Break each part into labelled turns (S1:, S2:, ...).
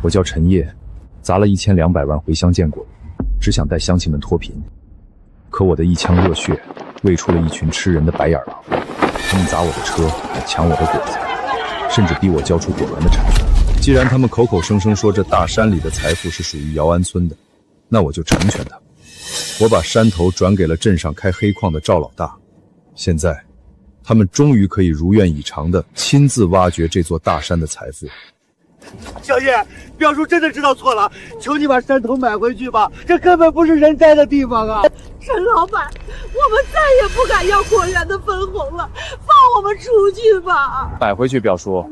S1: 我叫陈烨，砸了1200万回乡建国，只想带乡亲们脱贫。可我的一腔热血，喂出了一群吃人的白眼狼。他们砸我的车，抢我的果子，甚至逼我交出果园的产权。既然他们口口声声说这大山里的财富是属于姚安村的，那我就成全他们。我把山头转给了镇上开黑矿的赵老大，现在他们终于可以如愿以偿地亲自挖掘这座大山的财富。
S2: 小叶，表叔真的知道错了，求你把山头买回去吧，这根本不是人待的地方啊！
S3: 陈老板，我们再也不敢要果园的分红了，放我们出去吧！
S1: 买回去，表叔。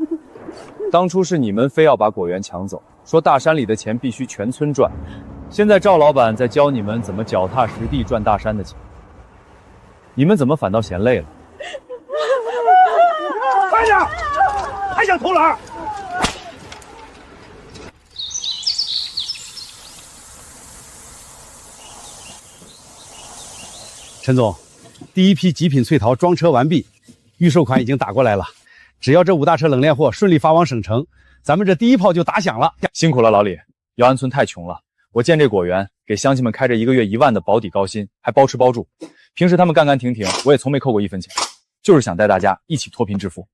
S1: 当初是你们非要把果园抢走，说大山里的钱必须全村赚。现在赵老板在教你们怎么脚踏实地赚大山的钱，你们怎么反倒嫌累了？
S2: 快点，还想偷懒？
S4: 陈总，第一批极品翠桃装车完毕，预售款已经打过来了。只要这5大车冷链货顺利发往省城，咱们这第一炮就打响了。
S1: 辛苦了，老李。姚安村太穷了，我建这果园，给乡亲们开着1个月1万的保底高薪，还包吃包住。平时他们干干挺挺，我也从没扣过1分钱，就是想带大家一起脱贫致富。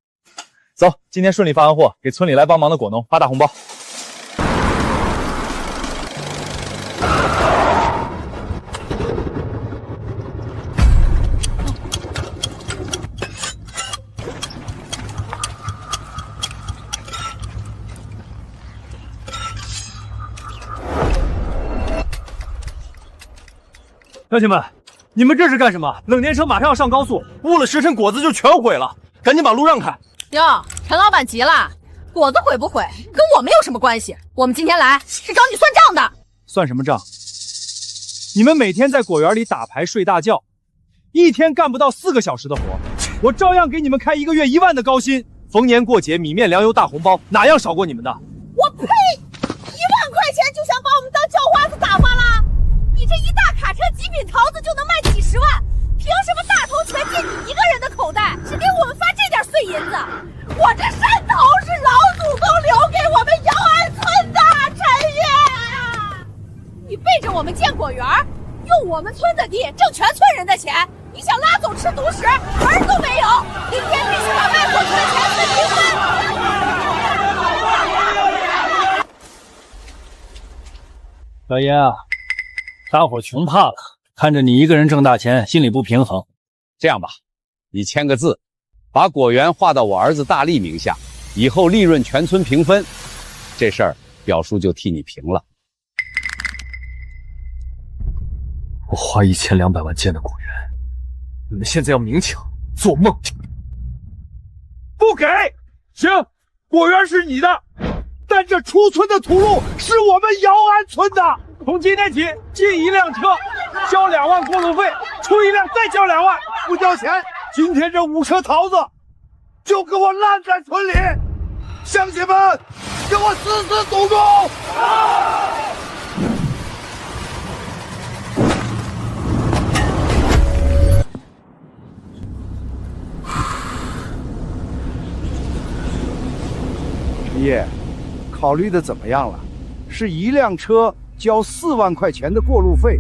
S1: 走，今天顺利发完货，给村里来帮忙的果农发大红包。
S2: 乡亲们，你们这是干什么？冷链车马上要上高速，误了时辰，果子就全毁了，赶紧把路让开！
S3: 哟，陈老板急了，果子毁不毁跟我们有什么关系？我们今天来是找你算账的。
S2: 算什么账？你们每天在果园里打牌睡大觉，一天干不到4个小时的活，我照样给你们开1个月1万的高薪，逢年过节米面粮油大红包，哪样少过你们的？
S3: 我呸！1万块钱就想把我们当叫花子打发了？你这一大卡车极品桃子就能卖几10万，凭什么大头全进你一个人的口袋，只给我们发这点碎银子？我这山头是老祖宗留给我们姚安村的，陈烨！你背着我们建果园，用我们村的地挣全村人的钱，你想拉走吃独食，门都没有！明天必须把卖果子的钱分平分！
S5: 小爷啊，大伙穷怕了，看着你一个人挣大钱，心里不平衡。
S4: 这样吧，你签个字，把果园划到我儿子大力名下，以后利润全村平分，这事儿表叔就替你平了。
S1: 我花1200万建的果园，你们现在要明抢，做梦！
S2: 不给！行，果园是你的，但这出村的土路是我们姚安村的。从今天起，进1辆车，交2万过路费，出1辆再交2万，不交钱，今天这5车桃子就给我烂在村里！乡亲们，给我死死堵住！
S6: 爷，考虑的怎么样了？是1辆车交4万块钱的过路费，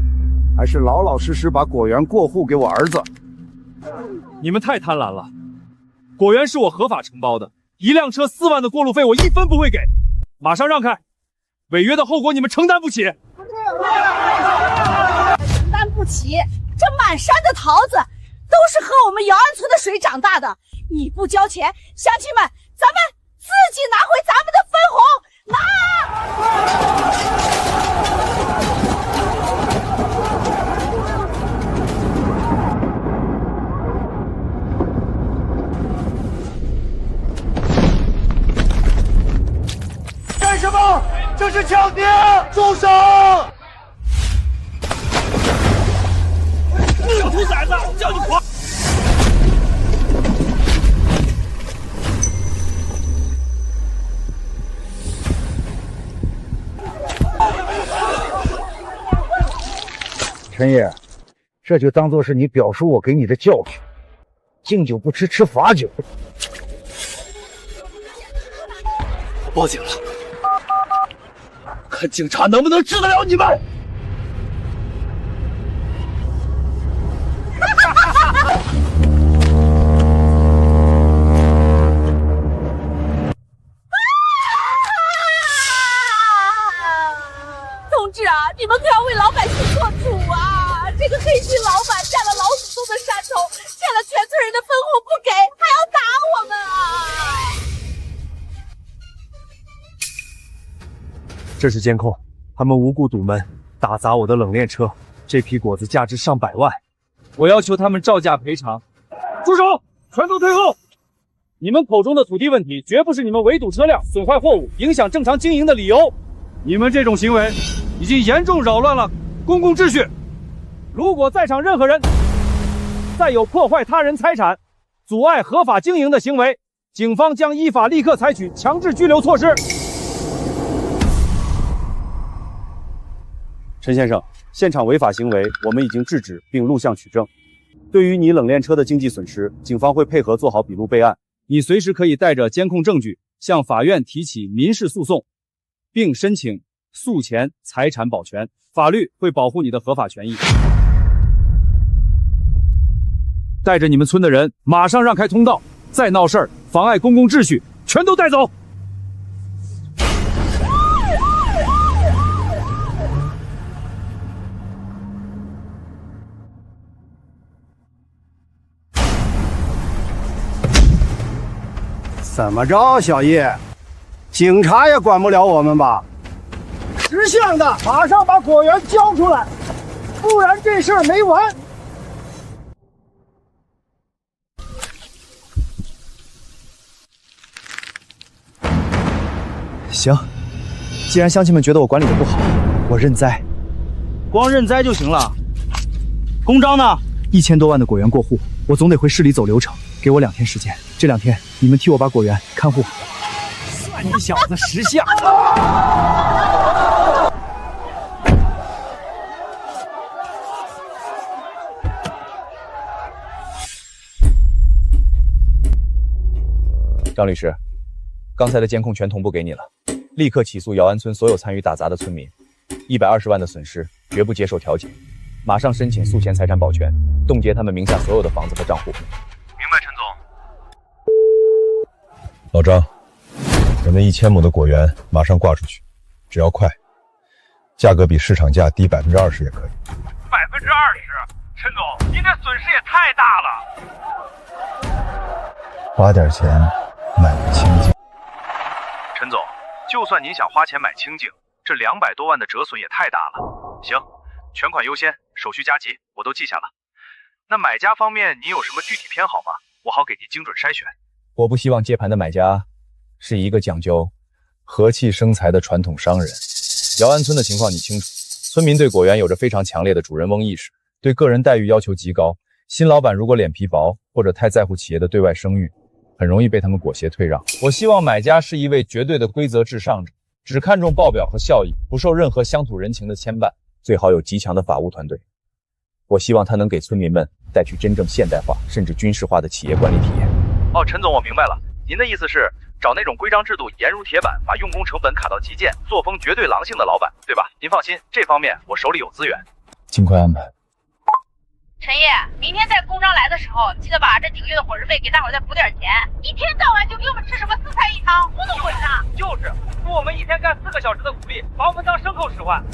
S6: 还是老老实实把果园过户给我儿子？
S2: 你们太贪婪了，果园是我合法承包的，1辆车4万的过路费我1分不会给，马上让开，违约的后果你们承担不起。
S3: 承担不起，这满山的桃子都是喝我们姚安村的水长大的，你不交钱，乡亲们，咱们自己拿回咱们的分红，拿！
S2: 干什么？这是抢劫！住手！小兔崽子，叫你狂！
S6: 陈爷，这就当做是你表叔我给你的教训，敬酒不吃吃罚酒。
S2: 报警了！看警察能不能治得了你们！
S3: 同志啊，你们可要为老百姓做主啊！这个黑心老板占了老祖宗的山头，欠了全村人的分红不给，还要打我们啊！
S7: 这是监控，他们无故堵门，打砸我的冷链车，这批果子价值上百万，
S5: 我要求他们照价赔偿。住手！全都退后！你们口中的土地问题，绝不是你们围堵车辆、损坏货物、影响正常经营的理由。你们这种行为已经严重扰乱了公共秩序。如果在场任何人再有破坏他人财产、阻碍合法经营的行为，警方将依法立刻采取强制拘留措施。
S8: 陈先生，现场违法行为我们已经制止并录像取证。对于你冷链车的经济损失，警方会配合做好笔录备案。你随时可以带着监控证据向法院提起民事诉讼，并申请诉前财产保全，法律会保护你的合法权益。带着你们村的人马上让开通道，再闹事儿妨碍公共秩序，全都带走。
S6: 怎么着，小叶？警察也管不了我们吧？识相的，马上把果园交出来，不然这事儿没完。
S7: 行，既然乡亲们觉得我管理的不好，我认栽。
S5: 光认栽就行了？公章呢
S7: ？1000多万的果园过户，我总得回市里走流程，给我2天时间。这2天你们替我把果园看护好。
S5: 算你小子识相！
S1: 张律师，刚才的监控全同步给你了，立刻起诉姚安村所有参与打砸的村民，120万的损失绝不接受调解，马上申请诉前财产保全，冻结他们名下所有的房子和账户。
S9: 明白，陈总。
S1: 老张，我那1000亩的果园马上挂出去，只要快，价格比市场价低20%也可以。
S9: 20%？陈总，您这损失也太大了。
S1: 花点钱买个清净。
S9: 陈总，就算您想花钱买清净，这200多万的折损也太大了。行，全款优先，手续加急，我都记下了。那买家方面，您有什么具体偏好吗？我好给您精准筛选。
S1: 我不希望接盘的买家是一个讲究和气生财的传统商人。姚安村的情况你清楚，村民对果园有着非常强烈的主人翁意识，对个人待遇要求极高。新老板如果脸皮薄，或者太在乎企业的对外声誉，很容易被他们裹挟退让。我希望买家是一位绝对的规则至上者，只看重报表和效益，不受任何乡土人情的牵绊，最好有极强的法务团队。我希望他能给村民们带去真正现代化甚至军事化的企业管理体验。
S9: 哦，陈总，我明白了，您的意思是找那种规章制度严如铁板，把用工成本卡到基建，作风绝对狼性的老板，对吧？您放心，这方面我手里有资源。
S1: 尽快安排。
S3: 陈爷，明天带公章来的时候，记得把这几个月的伙食费给大伙再补点钱。一天到晚就给我们吃什么4菜1汤，糊弄鬼呢？
S5: 就是，给我们一天干4个小时的苦力，把我们当牲口使唤。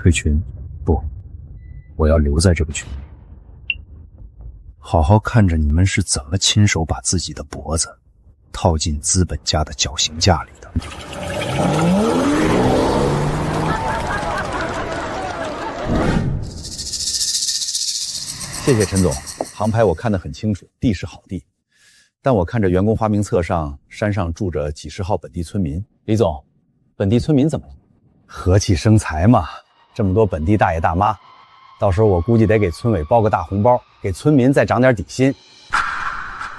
S7: 退群？不，我要留在这个群，好好看着你们是怎么亲手把自己的脖子套进资本家的绞刑架里的。
S4: 谢谢陈总，航拍我看得很清楚，地是好地，但我看着员工花名册上山上住着几十号本地村民。李总，本地村民怎么样？和气生财嘛，这么多本地大爷大妈，
S8: 到时候我估计得给村委包个大红包，给村民再涨点底薪。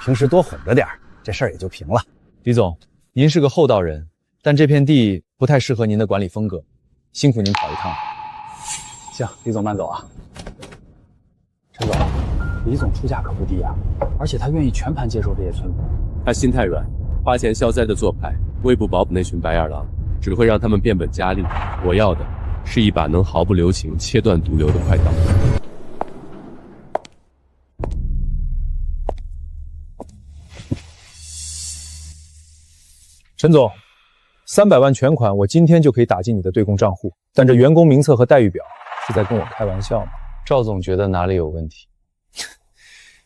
S8: 平时多哄着点，这事儿也就平了。
S1: 李总，您是个厚道人，但这片地不太适合您的管理风格，辛苦您跑一趟。
S8: 行，李总慢走啊。陈总，李总出价可不低啊，而且他愿意全盘接受这些村民。
S10: 他心太软，花钱消灾的做派，喂不饱那群白眼狼，只会让他们变本加厉。我要的是一把能毫不留情切断毒瘤的快刀。
S1: 陈总，300万全款我今天就可以打进你的对公账户，但这员工名册和待遇表是在跟我开玩笑吗？
S4: 赵总觉得哪里有问题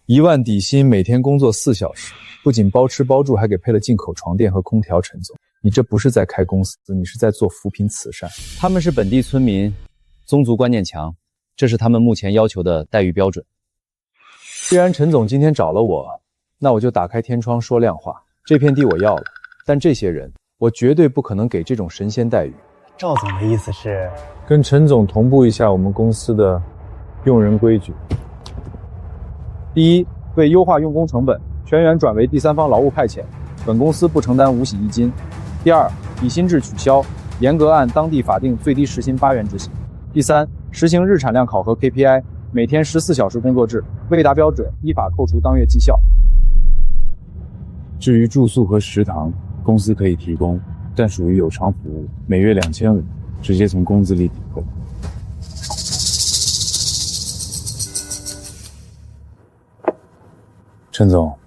S1: ？1万底薪，每天工作4小时，不仅包吃包住，还给配了进口床垫和空调。陈总，你这不是在开公司，你是在做扶贫慈善。
S4: 他们是本地村民，宗族观念强，这是他们目前要求的待遇标准。
S1: 既然陈总今天找了我，那我就打开天窗说亮话。这片地我要了，但这些人我绝对不可能给这种神仙待遇。
S6: 赵总的意思是
S1: 跟陈总同步一下我们公司的用人规矩。第一，为优化用工成本，全员转为第三方劳务派遣，本公司不承担无洗衣金。第二，底薪制取消，严格按当地法定最低时薪8元执行。第三，实行日产量考核 KPI， 每天14小时工作制，未达标准依法扣除当月绩效。
S11: 至于住宿和食堂，公司可以提供，但属于有偿服务，每月2500，直接从工资里抵扣。陈总，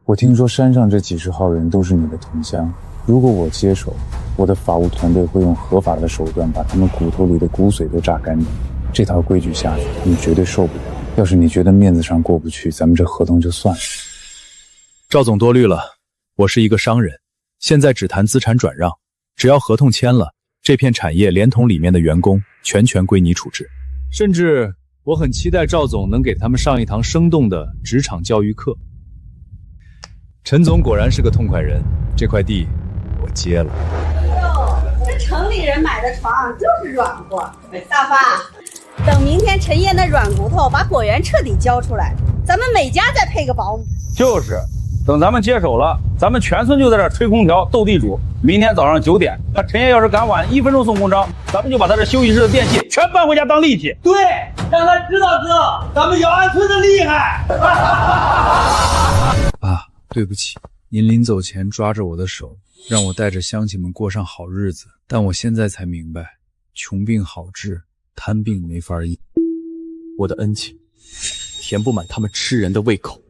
S11: 我听说山上这几十号人都是你的同乡，如果我接手，我的法务团队会用合法的手段把他们骨头里的骨髓都榨干净。这套规矩下去，你绝对受不了。要是你觉得面子上过不去，咱们这合同就算了。
S1: 赵总多虑了，我是一个商人，现在只谈资产转让，只要合同签了，这片产业连同里面的员工全权归你处置。甚至我很期待赵总能给他们上一堂生动的职场教育课。陈总果然是个痛快人，这块地我接了。
S3: 哎呦，这城里人买的床就是软和。大发，等明天陈烨那软骨头把果园彻底交出来，咱们每家再配个保姆。
S5: 就是，等咱们接手了，咱们全村就在这吹空调斗地主。明天早上9点，他陈烨要是敢晚1分钟送公章，咱们就把他这休息室的电器全搬回家当利器。
S2: 对，让他知道哥，咱们姚安村的厉害。
S1: 爸，对不起，您临走前抓着我的手，让我带着乡亲们过上好日子，但我现在才明白，穷病好治，贪病没法医。
S10: 我的恩情填不满他们吃人的胃口。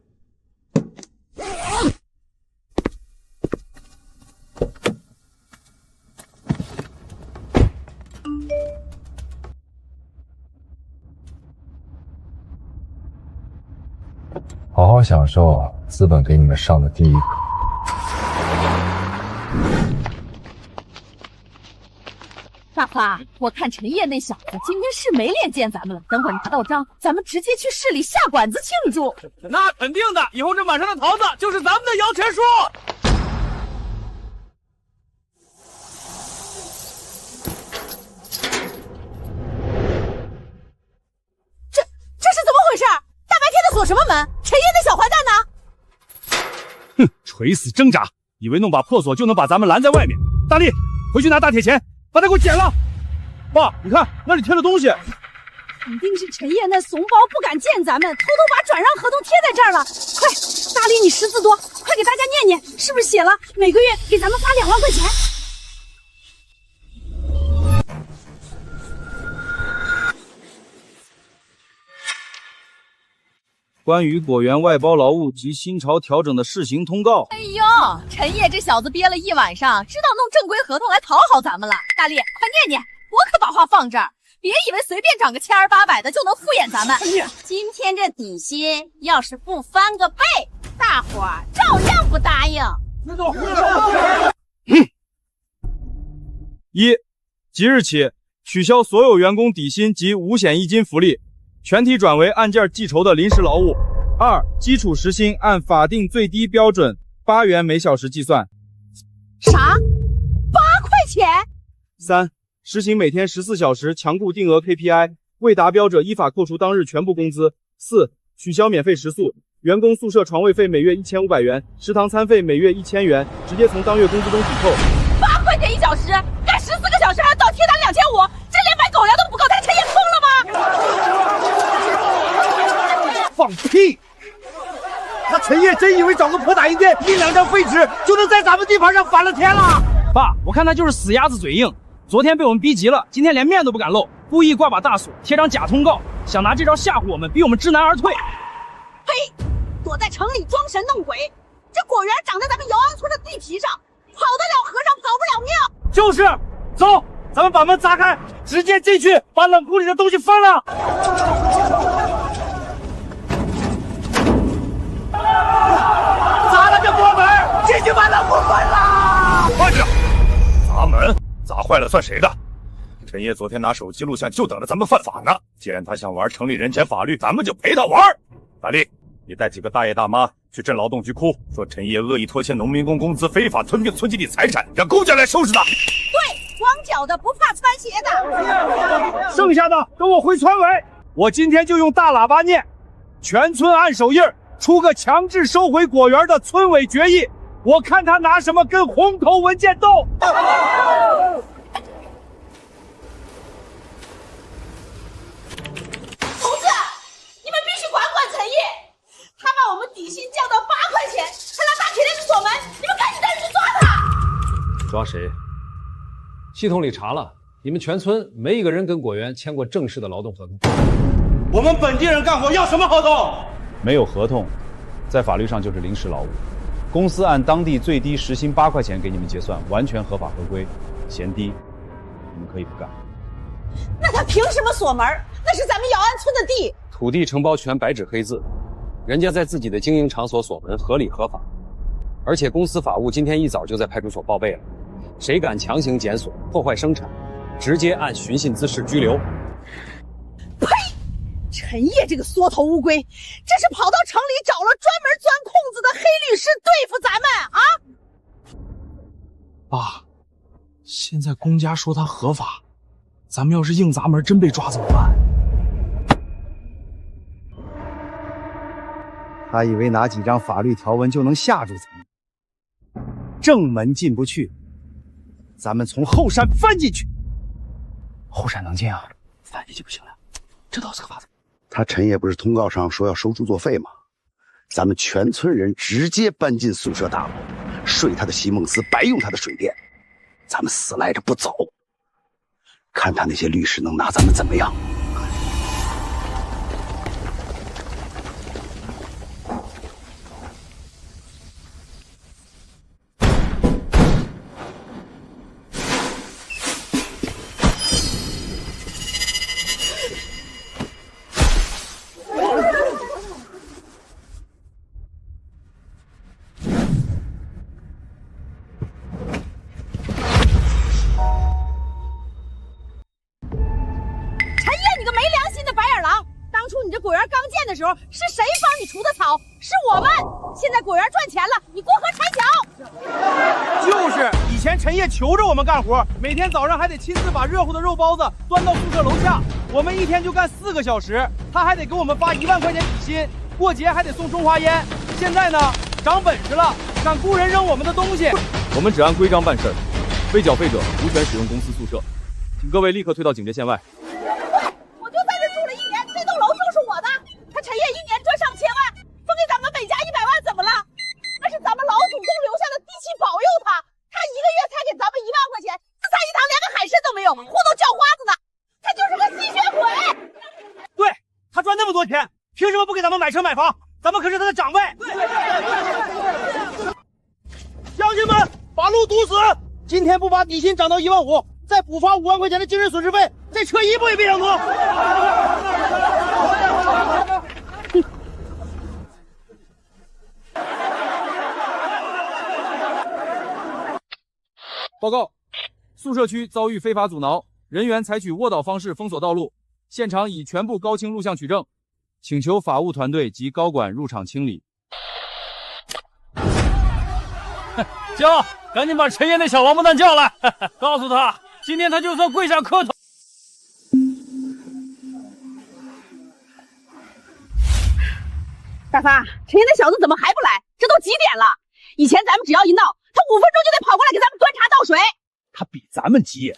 S12: 好好享受资本给你们上的第一课。
S3: 大发，我看陈烨那小子今天是没脸见咱们了。等会儿拿到章，咱们直接去市里下馆子庆祝。
S2: 那肯定的，以后这晚上的桃子就是咱们的摇钱树。
S3: 这是怎么回事？大白天的锁什么门？陈烨那小坏蛋呢？
S5: 哼，垂死挣扎，以为弄把破锁就能把咱们拦在外面。大力，回去拿大铁钳，把它给我剪了。爸，你看那里贴了东西，
S3: 肯定是陈烨那怂包不敢见咱们，偷偷把转让合同贴在这儿了。快，大力你识字多，快给大家念念，是不是写了每个月给咱们发2万块钱？
S5: 关于果园外包劳务及新潮调整的试行通告。
S3: 哎呦，陈烨这小子憋了一晚上，知道弄正规合同来讨好咱们了。大力，快念念，我可把话放这儿，别以为随便涨个700、800的就能敷衍咱们。今天这底薪要是不翻个倍，大伙儿照样不答应。
S5: 1. 即日起取消所有员工底薪及五险一金福利，全体转为按件计酬的临时劳务。2. 基础时薪按法定最低标准8元每小时计算。
S3: 啥？8块钱？
S5: 3. 实行每天14小时强固定额 KPI，
S8: 未达标者依法扣除当日全部工资。4、取消免费食宿，员工宿舍床位费每月1500元，食堂餐费每月1000元，直接从当月工资中抵扣。
S3: 8块钱1小时，干14个小时还要倒贴单2500，这连买狗粮都不够，他陈烨疯了吗？
S2: 放屁！他陈烨真以为找个破打印店印2张废纸就能在咱们地盘上翻了天了？
S5: 爸，我看他就是死鸭子嘴硬，昨天被我们逼急了，今天连面都不敢露，故意挂把大锁，贴张假通告，想拿这招吓唬我们，逼我们知难而退。
S3: 呸！躲在城里装神弄鬼，这果园长在咱们姚安村的地皮上，跑得了和尚跑不了庙。
S2: 就是，走，咱们把门砸开，直接进去，把冷库里的东西翻了。砸了这国门，进去把冷库翻了。
S13: 慢着，砸门砸坏了算谁的？陈烨昨天拿手机录像，就等着咱们犯法呢。既然他想玩城里人权法律，咱们就陪他玩。大力，你带几个大爷大妈去镇劳动局哭，说陈烨恶意拖欠农民工工资，非法吞并村集体财产，让公家来收拾他。
S3: 对，光脚的不怕穿鞋的。
S2: 剩下的跟我回村委，我今天就用大喇叭念，全村按手印，出个强制收回果园的村委决议。我看他拿什么跟红头文件斗。
S3: 同志，你们必须管管陈烨，他把我们底薪降到8块钱，还拿大铁链子锁门，你们赶紧带人去抓他。
S14: 抓谁？系统里查了，你们全村没一个人跟果园签过正式的劳动合同。
S2: 我们本地人干活要什么合同？
S8: 没有合同，在法律上就是临时劳务。公司按当地最低时薪8块钱给你们结算，完全合法合规。嫌低，你们可以不干。
S3: 那他凭什么锁门？那是咱们姚安村的地，
S14: 土地承包权白纸黑字，人家在自己的经营场所锁门，合理合法。而且公司法务今天一早就在派出所报备了，谁敢强行检索、破坏生产，直接按寻衅滋事拘留。
S3: 呸！陈烨这个缩头乌龟，这是跑到城里找了专门钻空子的黑律师对付咱们啊！
S5: 爸，现在公家说他合法，咱们要是硬砸门真被抓怎么办？
S6: 他以为拿几张法律条文就能吓住咱们，正门进不去，咱们从后山翻进去。
S5: 后山能进啊，翻进去不行了，这倒是个法子。
S15: 他陈烨不是通告上说要收著作费吗？咱们全村人直接搬进宿舍大楼，睡他的席梦思，白用他的水电，咱们死赖着不走，看他那些律师能拿咱们怎么样。
S3: 是谁帮你除的草？是我们。现在果园赚钱了，你过河拆桥。
S2: 就是以前陈烨求着我们干活，每天早上还得亲自把热乎的肉包子端到宿舍楼下，我们一天就干4个小时，他还得给我们发1万块钱底薪，过节还得送中华烟。现在呢，长本事了，敢雇人扔我们的东西。
S8: 我们只按规章办事，非缴费者无权使用公司宿舍，请各位立刻退到警戒线外。
S3: 我就在这住了1年，这栋楼就是我的。他陈烨1年赚上千万，分给咱们每家100万，怎么了？那是咱们老祖宗留下的地契，保佑他。他1个月才给咱们1万块钱，自残一堂连个海参都没有，糊弄叫花子呢。他就是个吸血鬼。
S2: 对，他赚那么多钱，凭什么不给咱们买车买房？咱们可是他的长辈。乡亲们，把路堵死！今天不把底薪涨到1万5，再补发5万块钱的精神损失费，这车一步也别想挪。
S8: 报告，宿舍区遭遇非法阻挠，人员采取卧倒方式封锁道路，现场已全部高清录像取证，请求法务团队及高管入场清理。
S5: 叫，赶紧把陈烨那小王八蛋叫来，告诉他，今天他就算跪下磕头。
S3: 大发，陈烨那小子怎么还不来？这都几点了？以前咱们只要一闹，他5分钟就得跑过来给咱们端茶倒水。
S2: 他比咱们急，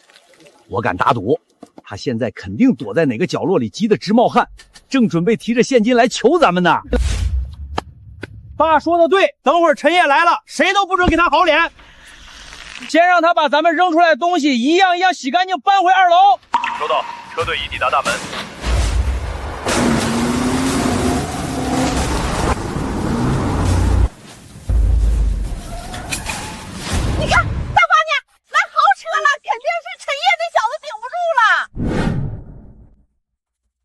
S2: 我敢打赌，他现在肯定躲在哪个角落里，急得直冒汗，正准备提着现金来求咱们呢。
S5: 爸说的对，等会儿陈烨来了，谁都不准给他好脸。先让他把咱们扔出来的东西一样一样洗干净，搬回2楼。
S9: 收到，车队已抵达大门。
S3: 你看，大发呢？来豪车了，肯定是陈烨那小子顶不住了。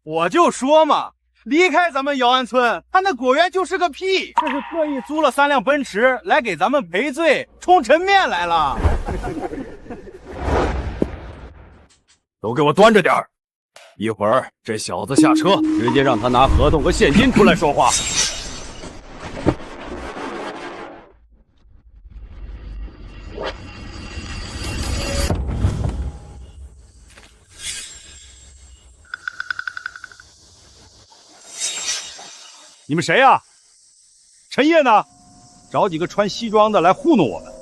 S8: 我就说嘛，离开咱们姚安村，他那果园就是个屁。这是特意租了3辆奔驰来给咱们赔罪，冲陈面来了。
S13: 都给我端着点儿！一会儿这小子下车，直接让他拿合同和现金出来说话。
S8: 你们谁呀？陈烨呢？找几个穿西装的来糊弄我们。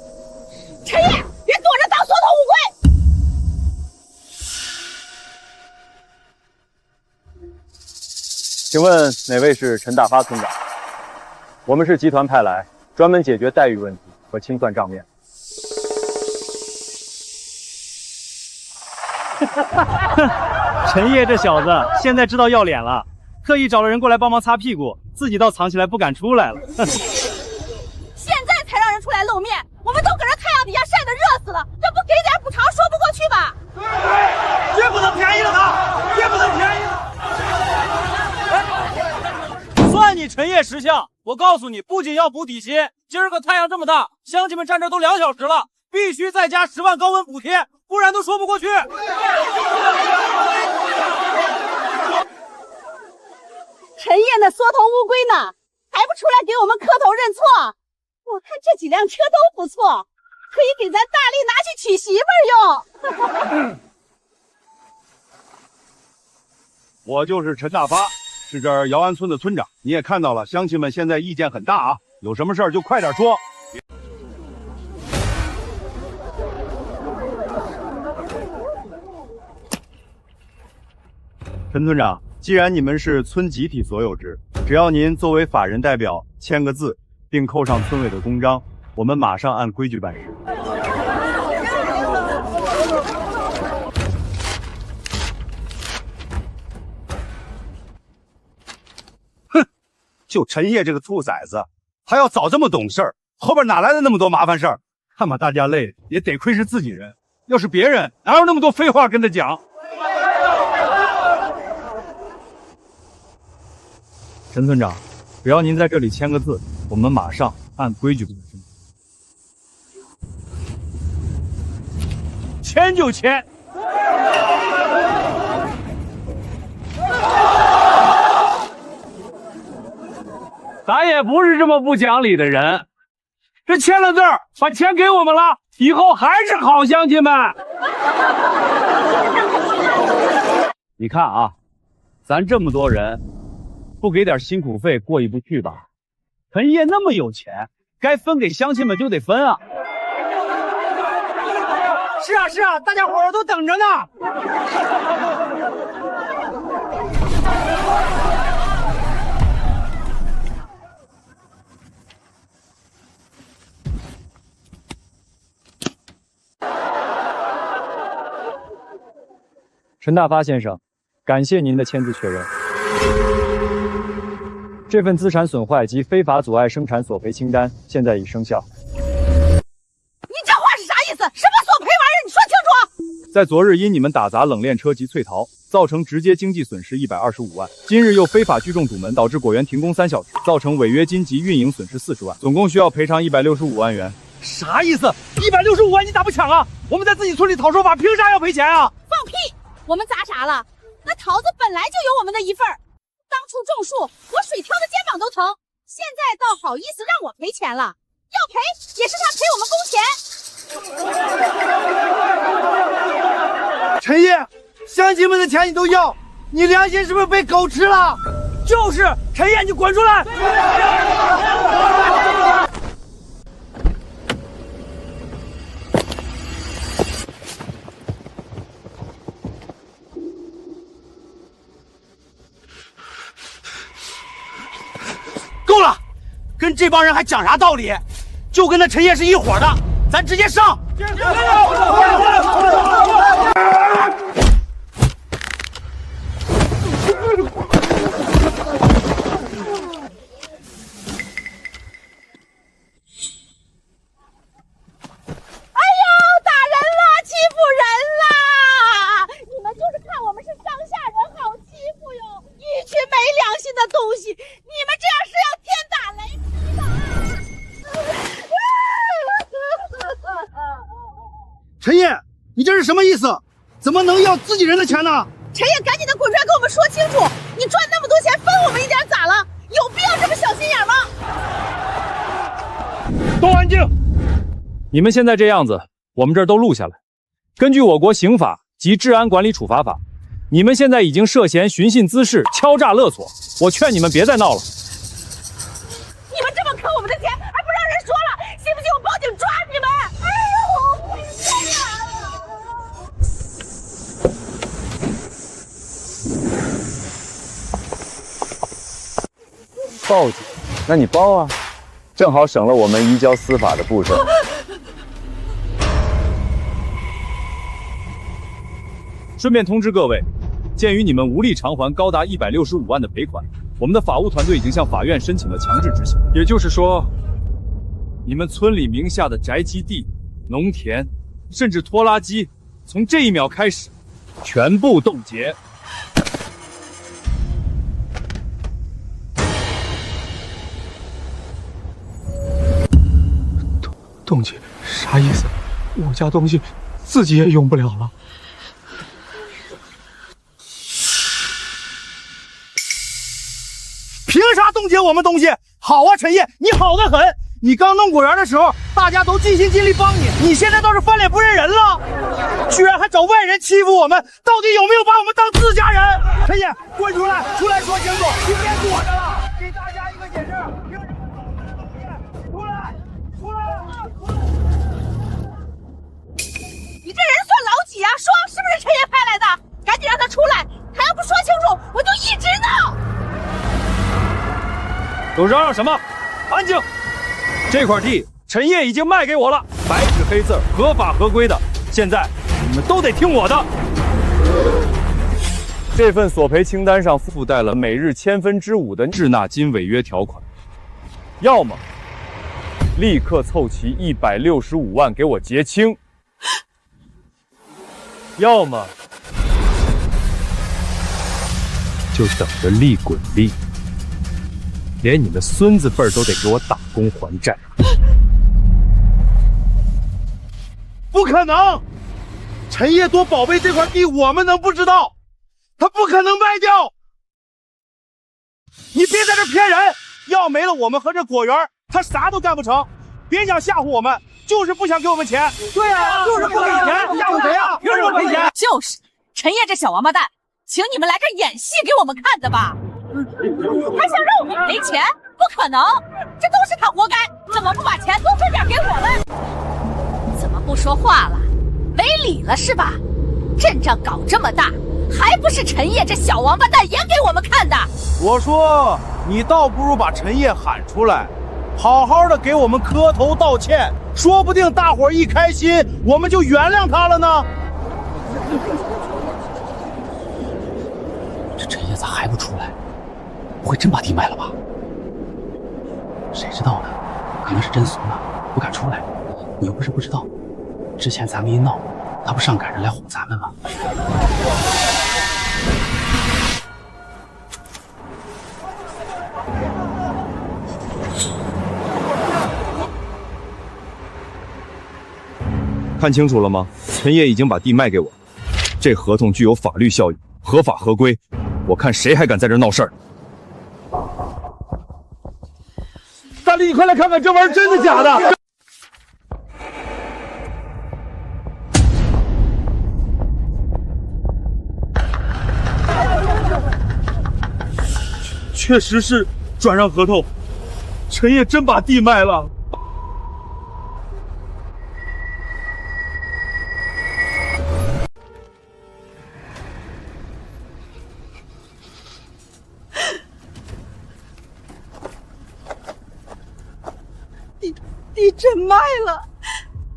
S3: 陈烨，别躲着当缩头乌龟！
S8: 请问哪位是陈大发村长？我们是集团派来，专门解决待遇问题和清算账面。
S5: 陈烨这小子现在知道要脸了，特意找了人过来帮忙擦屁股，自己倒藏起来不敢出来了。
S3: 现在才让人出来露面，我们都搁这太阳底下晒得热死了，这不给点补偿说不过去吧？
S2: 对，绝不能便宜了他，绝不能便宜了。
S5: 算你陈烨识相，我告诉你，不仅要补底薪，今儿个太阳这么大，乡亲们站这都2小时了，必须再加10万高温补贴，不然都说不过去。
S3: 陈烨那缩头乌龟呢，还不出来给我们磕头认错？我看这几辆车都不错，可以给咱大力拿去娶媳妇儿用。
S8: 我就是陈大发，是这儿姚安村的村长。你也看到了，乡亲们现在意见很大啊，有什么事儿就快点说。陈村长，既然你们是村集体所有制，只要您作为法人代表签个字，并扣上村委的公章，我们马上按规矩办事。哼，就陈烨这个兔崽子，还要早这么懂事儿，后边哪来的那么多麻烦事儿？看把大家累的，也得亏是自己人，要是别人，哪有那么多废话跟他讲？陈村长，只要您在这里签个字，我们马上按规矩办事。签就签。
S5: 咱也不是这么不讲理的人，这签了字儿，把钱给我们了，以后还是好乡亲们。
S8: 你看啊，咱这么多人，不给点辛苦费过意不去吧？陈烨那么有钱，该分给乡亲们就得分啊。
S6: 是啊是啊，大家伙儿都等着呢。
S8: 陈大发先生，感谢您的签字确认。这份资产损坏及非法阻碍生产索赔清单现在已生效。
S3: 你这话是啥意思？什么索赔玩意儿？你说清楚！
S8: 在昨日因你们打砸冷链车及翠桃，造成直接经济损失125万，今日又非法聚众堵门，导致果园停工3小时，造成违约金及运营损失40万，总共需要赔偿165万元。
S2: 啥意思？165万你咋不抢啊？我们在自己村里讨说法，凭啥要赔钱啊？
S3: 放屁！我们砸啥了？那桃子本来就有我们的一份儿。当初种树，我水挑的肩膀都疼，现在倒好意思让我赔钱了。要赔也是他赔我们工钱。
S6: 陈烨，乡亲们的钱你都要，你良心是不是被狗吃了？
S2: 就是陈烨，你滚出来！
S6: 够了，跟这帮人还讲啥道理？就跟那陈烨是一伙的，咱直接上！陈烨，你这是什么意思？怎么能要自己人的钱呢？
S3: 陈烨，赶紧的滚出来跟我们说清楚！你赚那么多钱，分我们一点咋了？有必要这么小心眼吗？
S5: 都安静！你们现在这样子，我们这儿都录下来。根据我国刑法及治安管理处罚法，你们现在已经涉嫌寻衅滋事、敲诈勒索。我劝你们别再闹了。
S3: 你们这么坑我们的钱，还不让人说了？信不信我报警抓你们？哎呦，我不信啊！
S1: 报警？那你报啊，正好省了我们移交司法的步骤。
S5: 顺便通知各位，鉴于你们无力偿还高达165万的赔款，我们的法务团队已经向法院申请了强制执行。也就是说，你们村里名下的宅基地、农田，甚至拖拉机，从这一秒开始，全部冻结。
S2: 冻结啥意思？我家东西自己也用不了了。
S6: 凭啥冻结我们东西？好啊，陈烨，你好得很！你刚弄果园的时候，大家都尽心尽力帮你，你现在倒是翻脸不认人了，居然还找外人欺负我们，到底有没有把我们当自家人？陈烨，滚出来，出来说清楚，你别躲着了，给大家一个解释。
S3: 你这人算老几啊？说是不是陈烨派来的？赶紧让他出来！他要不说清楚，我就一直闹。
S5: 都嚷嚷什么？安静！这块地陈烨已经卖给我了，白纸黑字，合法合规的。现在你们都得听我的。这份索赔清单上附带了每日5%的滞纳金违约条款，要么立刻凑齐165万给我结清，要么就等着利滚利。连你们孙子辈儿都得给我打工还债！
S6: 不可能！陈烨多宝贝这块地，我们能不知道？他不可能卖掉！你别在这骗人！要没了我们和这果园，他啥都干不成。别想吓唬我们，就是不想给我们钱。对啊，就是不给钱，吓唬谁啊？凭什么赔钱？
S3: 就是陈烨这小王八蛋，请你们来这演戏给我们看的吧？还想让我们赔钱？不可能，这都是他活该！怎么不把钱多分点给我们？怎么不说话了？违礼了是吧？阵仗搞这么大，还不是陈烨这小王八蛋演给我们看的？
S6: 我说，你倒不如把陈烨喊出来，好好的给我们磕头道歉，说不定大伙儿一开心，我们就原谅他了呢。
S16: 这陈烨咋还不出来？不会真把地卖了吧？谁知道呢？可能是真怂了，不敢出来。你又不是不知道，之前咱们一闹，他不上赶着来哄咱们吗？
S5: 看清楚了吗？陈烨已经把地卖给我，这合同具有法律效益，合法合规。我看谁还敢在这闹事儿！
S2: 大力，你快来看看这玩意儿真的假的！确实是转让合同，陈烨真把地卖了。
S3: 地真卖了，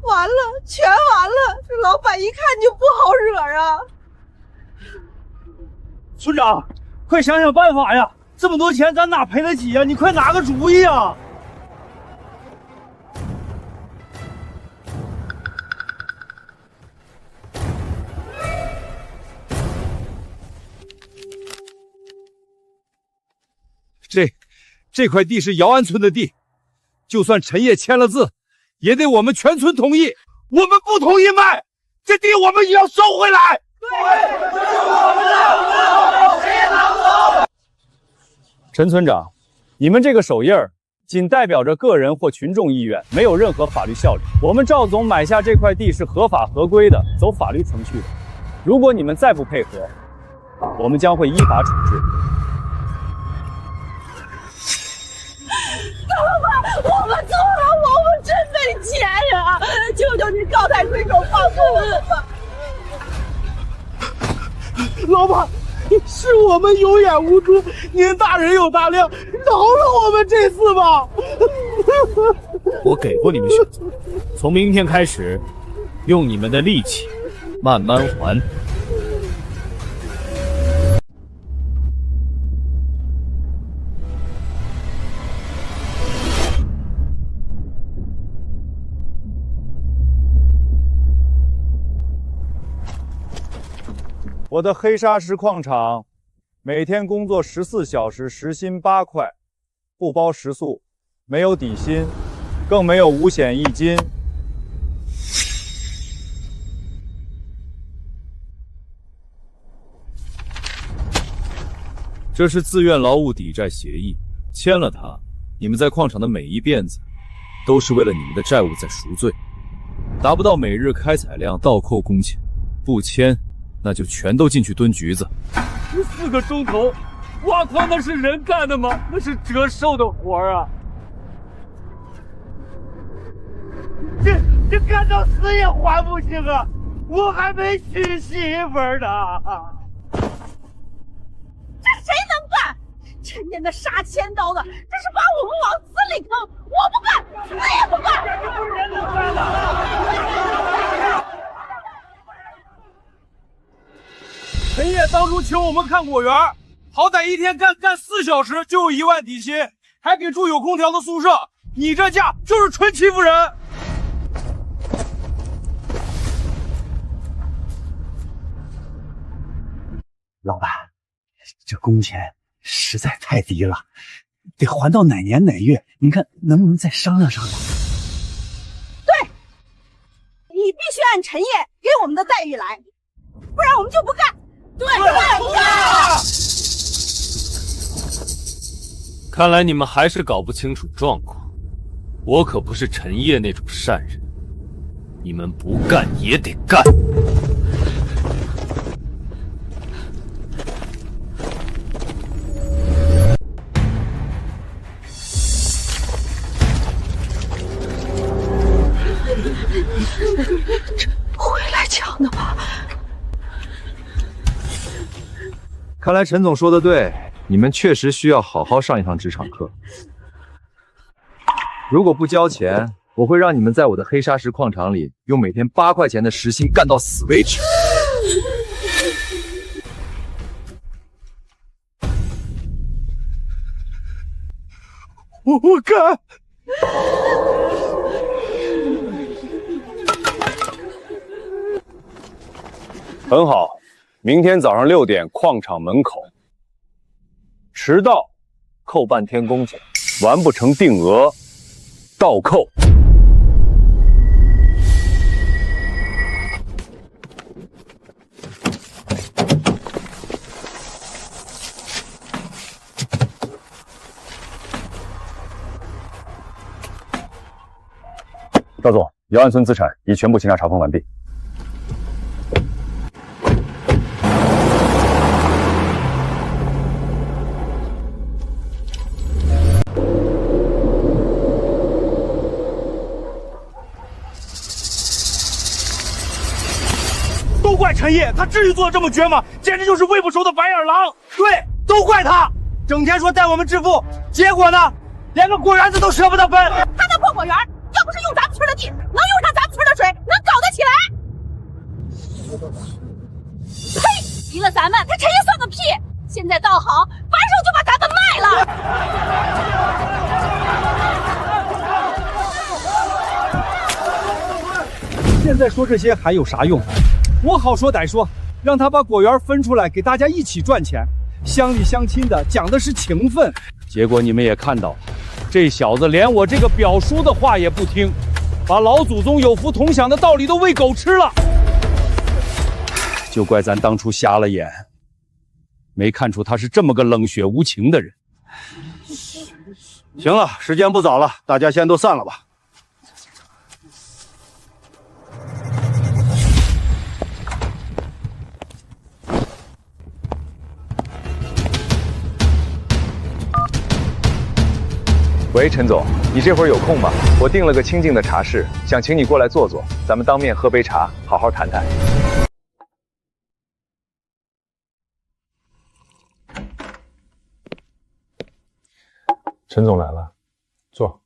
S3: 完了，全完了！这老板一看就不好惹啊！
S2: 村长，快想想办法呀！这么多钱咱哪赔得起呀？你快拿个主意啊！这块地是姚安村的地，就算陈烨签了字，也得我们全村同意。我们不同意卖，这地我们也要收回来。对，这是我们的，谁也拿不走。
S8: 陈村长，你们这个手印儿仅代表着个人或群众意愿，没有任何法律效力。我们赵总买下这块地是合法合规的，走法律程序的。如果你们再不配合，我们将会依法处置。
S3: 我们错了，我们真没钱呀！求求您高抬贵手放过我们吧！
S2: 老板，是我们有眼无珠，您大人有大量，饶了我们这次吧！
S5: 我给过你们选择，从明天开始，用你们的力气慢慢还。
S8: 我的黑砂石矿场每天工作14小时，时薪8块，不包食宿，没有底薪，更没有五险一金。
S1: 这是自愿劳务抵债协议，签了它，你们在矿场的每一辫子，都是为了你们的债务在赎罪。达不到每日开采量，倒扣工钱；不签，那就全都进去蹲局子。
S5: 4个钟头挖矿，那是人干的吗？那是折寿的活啊！
S2: 这干到死也还不清啊！我还没娶媳妇呢。
S3: 这谁能干？陈烨那杀千刀的，这是把我们往死里坑！我不干，死也不干！
S2: 这不是人能干的。陈烨当初请我们看果园，好歹一天干4小时就有1万底薪，还给住有空调的宿舍。你这价就是纯欺负人。
S6: 老板，这工钱实在太低了，得还到哪年哪月？您看能不能再商量商量？
S3: 对，你必须按陈烨给我们的待遇来，不然我们就不干。对，不干！
S10: 看来你们还是搞不清楚状况。我可不是陈烨那种善人，你们不干也得干。
S3: 这回来抢的吧？
S1: 看来陈总说的对，你们确实需要好好上一堂职场课。如果不交钱，我会让你们在我的黑砂石矿场里用每天8块钱的时薪干到死为止。
S2: 我干！
S8: 很好，明天早上6点，矿场门口。迟到扣半天工钱，完不成定额倒扣。赵总，姚安村资产已全部清查查封完毕。
S2: 他至于做的这么绝吗？简直就是喂不熟的白眼狼！对，都怪他，整天说带我们致富，结果呢，连个果园子都舍不得分。
S3: 他那破果园，要不是用咱们村的地，能用上咱们村的水，能搞得起来？呸！离了咱们，他陈爷算个屁！现在倒好，反手就把咱们卖了。
S2: 现在说这些还有啥用？我好说歹说，让他把果园分出来，给大家一起赚钱，乡里乡亲的，讲的是情分。
S5: 结果你们也看到了，这小子连我这个表叔的话也不听，把老祖宗有福同享的道理都喂狗吃了。就怪咱当初瞎了眼，没看出他是这么个冷血无情的人。
S8: 行了，时间不早了，大家先都散了吧。
S1: 喂，陈总，你这会儿有空吗？我订了个清静的茶室，想请你过来坐坐，咱们当面喝杯茶，好好谈谈。
S11: 陈总来了，坐。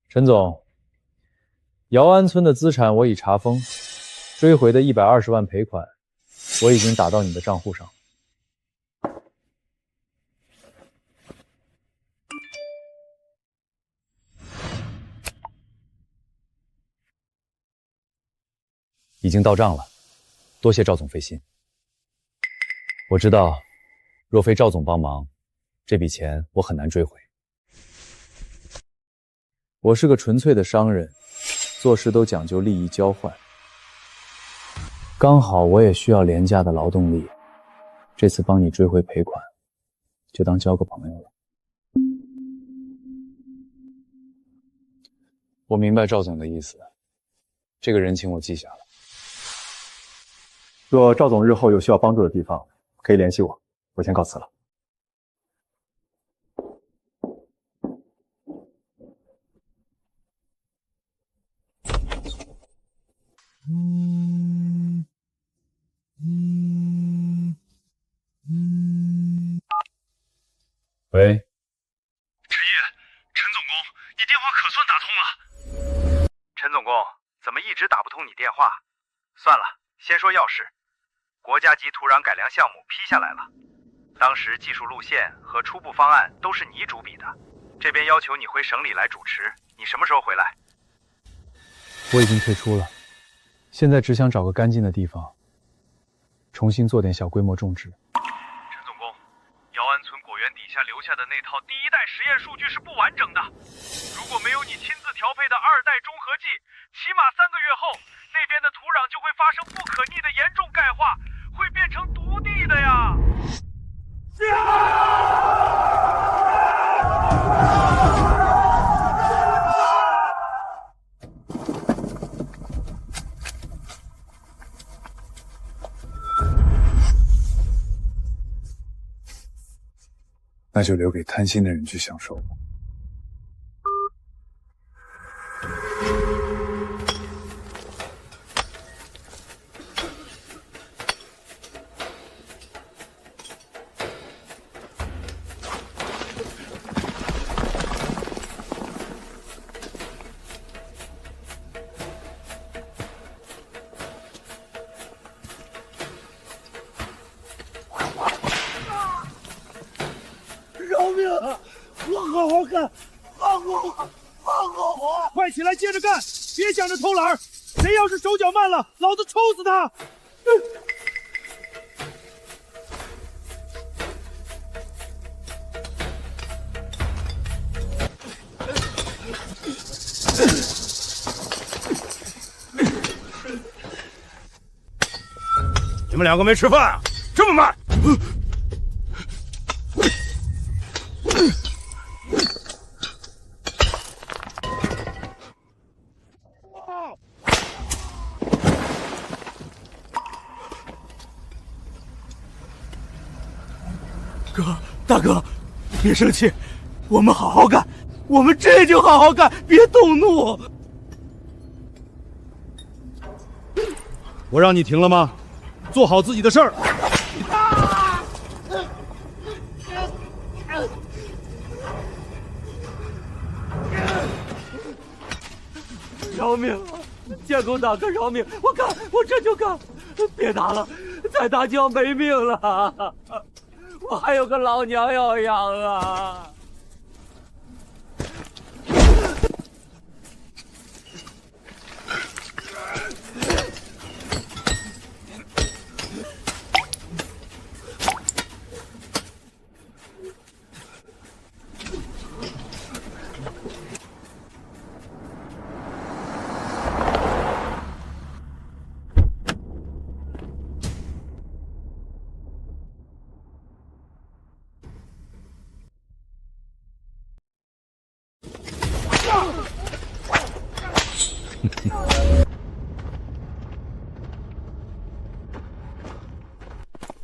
S1: 陈总，姚安村的资产我已查封，追回的120万赔款，我已经打到你的账户上。已经到账了，多谢赵总费心。我知道，若非赵总帮忙，这笔钱我很难追回。我是个纯粹的商人，做事都讲究利益交换。刚好我也需要廉价的劳动力，这次帮你追回赔款，就当交个朋友了。我明白赵总的意思，这个人情我记下了。
S8: 若赵总日后有需要帮助的地方，可以联系我。我先告辞了。
S1: 喂，
S9: 陈烨，陈总工，你电话可算打通了。陈总工，怎么一直打不通你电话？算了，先说要事。国家级土壤改良项目批下来了，当时技术路线和初步方案都是你主笔的，这边要求你回省里来主持，你什么时候回来？
S1: 我已经退出了，现在只想找个干净的地方，重新做点小规模种植。
S9: 陈总工，姚安村果园底下留下的那套第一代实验数据是不完整的，如果没有你亲自调配的2代中和剂，起码3个月后，那边的土壤就会发生不可逆的严重钙化，会变成毒地的呀！
S11: 那就留给贪心的人去享受吧。
S2: 饶命啊！我好好干，放过我，放过我！快起来，接着干，别想着偷懒儿。谁要是手脚慢了，老子抽死他！
S13: 你们2个没吃饭啊？这么慢！
S2: 大哥，别生气，我们好好干，我们这就好好干，别动怒。
S8: 我让你停了吗？做好自己的事儿。
S2: 饶命！监控大哥饶命！我干，我这就干！别打了，再打就要没命了。我还有个老娘要养啊！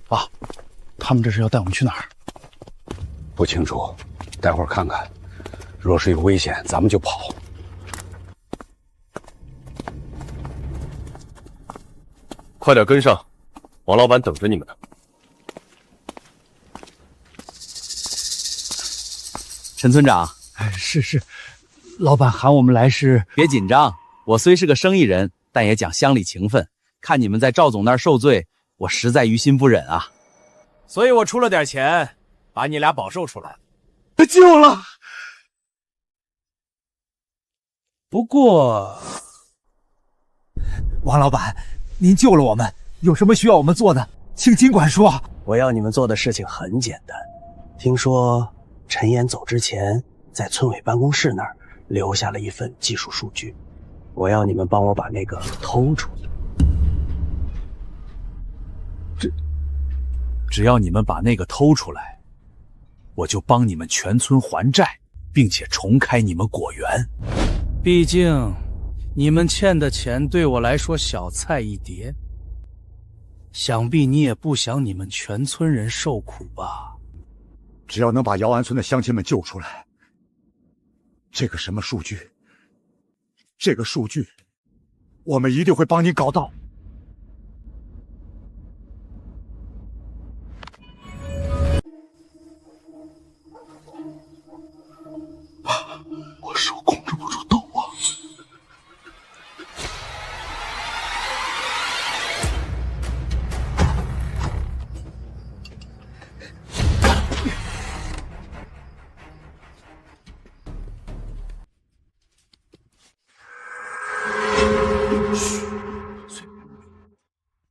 S16: 爸，他们这是要带我们去哪儿？
S15: 不清楚，待会儿看看。若是有危险，咱们就跑。
S10: 快点跟上，王老板等着你们呢。
S5: 陈村长，
S6: 是，老板喊我们来是……
S5: 别紧张，我虽是个生意人，但也讲乡里情分。看你们在赵总那儿受罪，我实在于心不忍啊，
S2: 所以我出了点钱，把你俩保释出来。
S6: 救了！
S2: 不过，
S6: 王老板，您救了我们，有什么需要我们做的，请尽管说。
S16: 我要你们做的事情很简单。听说陈岩走之前，在村委办公室那儿留下了一份技术数据，我要你们帮我把那个偷出来。
S5: 只要你们把那个偷出来，我就帮你们全村还债，并且重开你们果园。
S17: 毕竟，你们欠的钱对我来说小菜一碟。想必你也不想你们全村人受苦吧？
S13: 只要能把姚安村的乡亲们救出来，这个什么数据，我们一定会帮你搞到。
S6: 我手控制不住抖啊！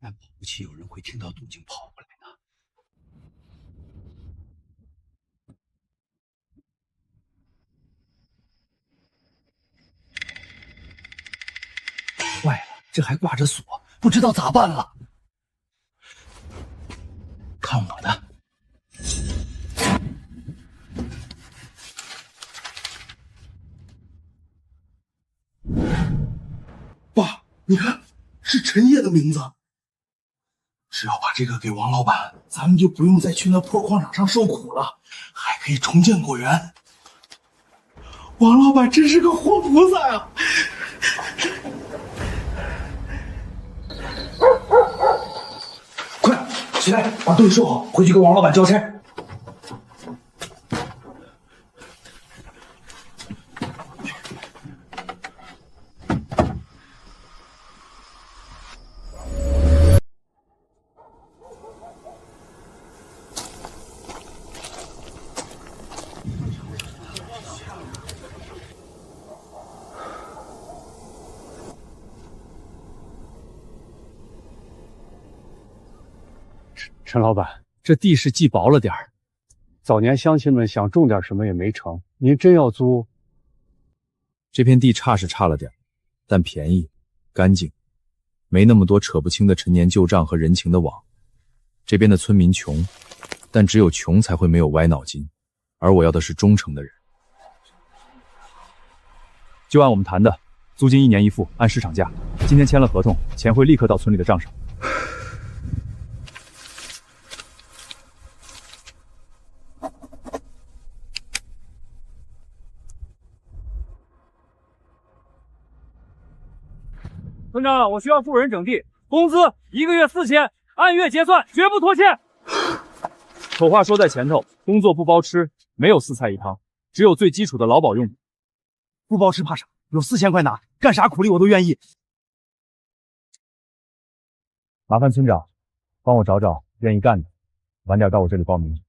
S16: 但保不齐有人会听到动静跑过来呢。
S6: 坏了，这还挂着锁，不知道咋办了。看我的！爸，你看，是陈烨的名字。只要把这个给王老板，咱们就不用再去那破矿场上受苦了，还可以重建果园。王老板真是个活菩萨呀！快起来，把东西收好，回去跟王老板交差。
S8: 陈老板，这地势既薄了点儿，早年乡亲们想种点什么也没成，您真要租？
S1: 这片地差是差了点，但便宜、干净，没那么多扯不清的陈年旧账和人情的网。这边的村民穷，但只有穷才会没有歪脑筋，而我要的是忠诚的人。就按我们谈的，租金1年1付，按市场价。今天签了合同，钱会立刻到村里的账上。
S5: 村长，我需要富人整地，工资1个月4000，按月结算，绝不拖欠。丑话说在前头，工作不包吃，没有4菜1汤，只有最基础的劳保用品。
S6: 不包吃怕啥？有4000块拿，干啥苦力我都愿意。
S5: 麻烦村长帮我找找愿意干的，晚点到我这里报名。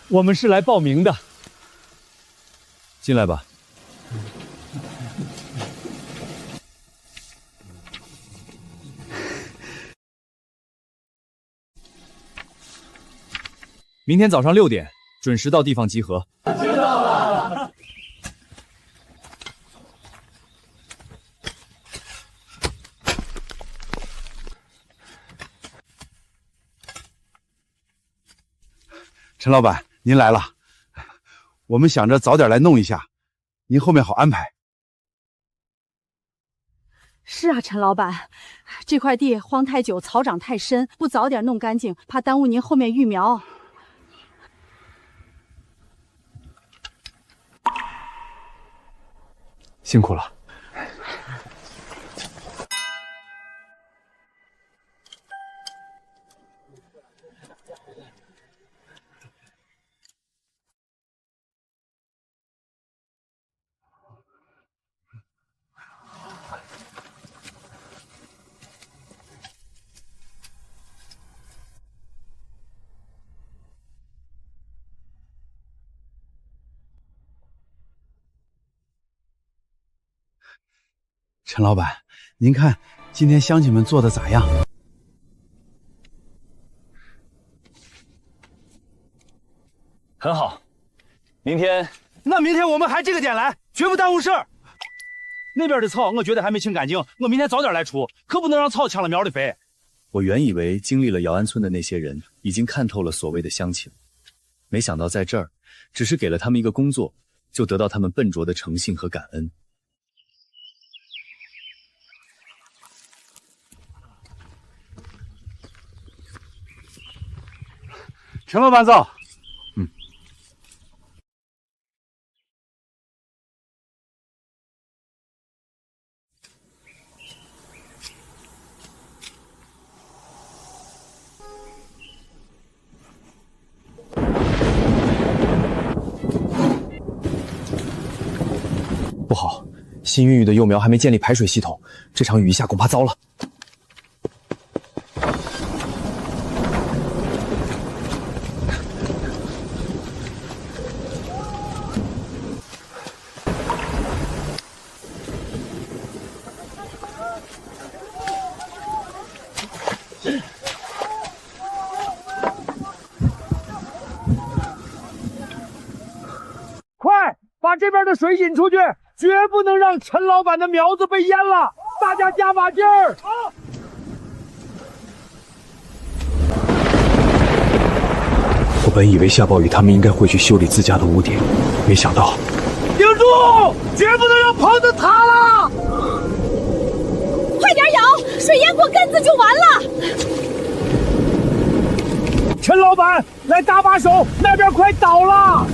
S5: 我们是来报名的。
S1: 进来吧。明天早上6点准时到地方集合。知道了。
S8: 陈老板，您来了。我们想着早点来弄一下，您后面好安排。
S3: 是啊，陈老板，这块地荒太久，草长太深，不早点弄干净，怕耽误您后面育苗。
S11: 辛苦了。
S8: 陈老板，您看今天乡亲们做的咋样？
S5: 很好。明天
S6: 我们还这个点来，绝不耽误事儿。那边的草我觉得还没清干净，我明天早点来除，可不能让草抢了苗的肥。
S1: 我原以为经历了姚安村的那些人已经看透了所谓的乡情，没想到在这儿只是给了他们一个工作，就得到他们笨拙的诚信和感恩。
S8: 陈老板走。
S11: 不好，新孕育的幼苗还没建立排水系统，这场雨一下恐怕糟了。
S2: 快把这边的水引出去，绝不能让陈老板的苗子被淹了！大家加把劲儿！
S7: 我本以为下暴雨他们应该会去修理自家的屋顶，没想到……
S2: 顶住！绝不能让棚子塌了！
S3: 快点舀，水淹过根子就完了。
S2: 陈老板，来搭把手，那边快倒了！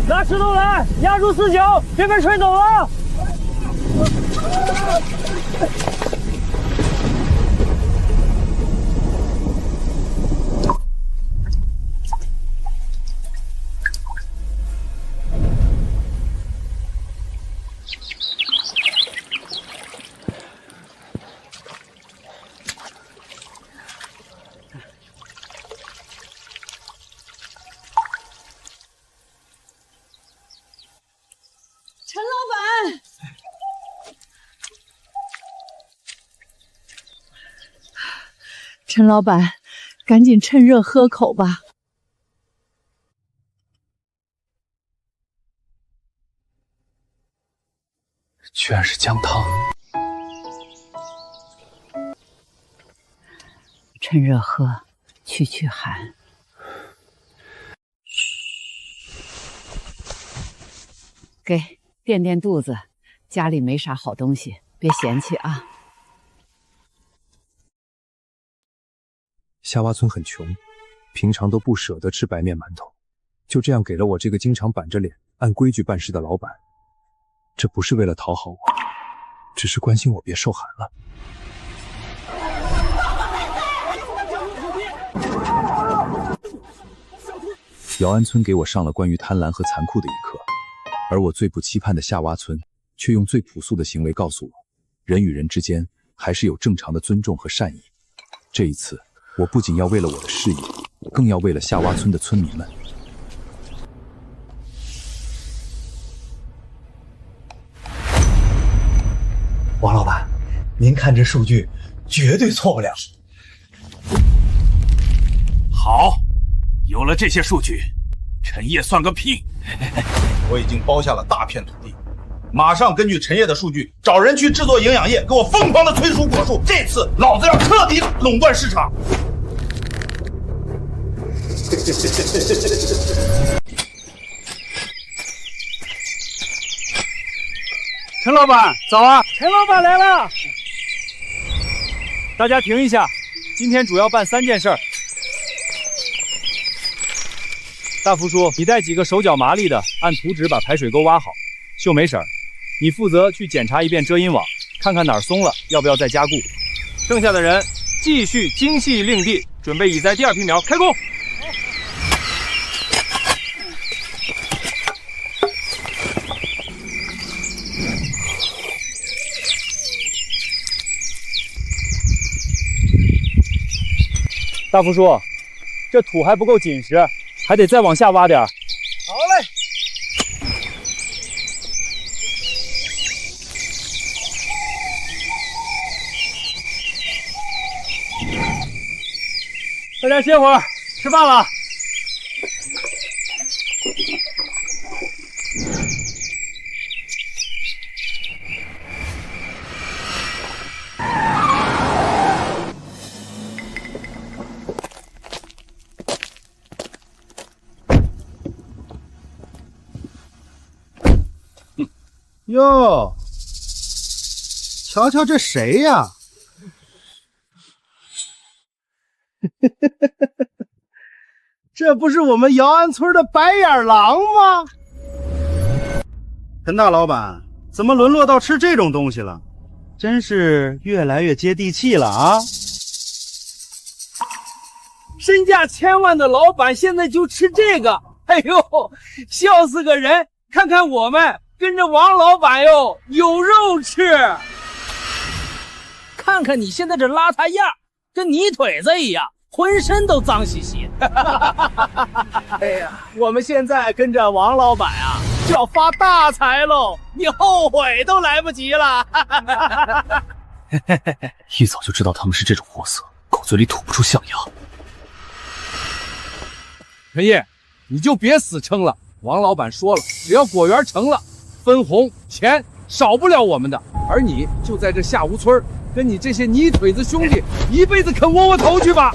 S2: 拿石头来，压住4角，别被吹走了。
S3: 陈老板，陈老板，赶紧趁热喝口吧。
S16: 居然是姜汤。
S18: 趁热喝，驱寒。给垫垫肚子，家里没啥好东西，别嫌弃啊。
S1: 夏娃村很穷，平常都不舍得吃白面馒头，就这样给了我这个经常板着脸按规矩办事的老板。这不是为了讨好我，只是关心我别受寒了。姚安村给我上了关于贪婪和残酷的一课，而我最不期盼的夏娃村却用最朴素的行为告诉我，人与人之间还是有正常的尊重和善意。这一次，我不仅要为了我的事业，更要为了夏娃村的村民们。
S19: 王老板，您看这数据绝对错不了。
S2: 好，有了这些数据，陈烨算个屁！
S13: 我已经包下了大片土地，马上根据陈烨的数据找人去制作营养液，给我疯狂的催熟果树。这次老子要彻底垄断市场。
S5: 陈老板，早啊！陈老板来了。大家停一下，今天主要办3件事儿。大福叔，你带几个手脚麻利的，按图纸把排水沟挖好。秀梅婶儿，你负责去检查一遍遮阴网，看看哪儿松了，要不要再加固。剩下的人继续精细另地，准备蚁栽第2批苗，开工。大福叔，这土还不够紧实，还得再往下挖点。好嘞。大家歇会儿，吃饭了。
S6: 哟，瞧瞧这谁呀？这不是我们姚安村的白眼狼吗？陈大老板，怎么沦落到吃这种东西了？真是越来越接地气了啊！
S5: 身价1000万的老板现在就吃这个，哎呦，笑死个人！看看我们跟着王老板哟，有肉吃。看看你现在这邋遢样，跟泥腿子一样，浑身都脏兮兮的。哎呀，我们现在跟着王老板啊，就要发大财喽！你后悔都来不及了。
S16: 一早就知道他们是这种货色，狗嘴里吐不出象牙。
S5: 陈烨，你就别死撑了。王老板说了，只要果园成了，分红钱少不了我们的。而你就在这下吴村，跟你这些泥腿子兄弟一辈子啃窝窝头去吧！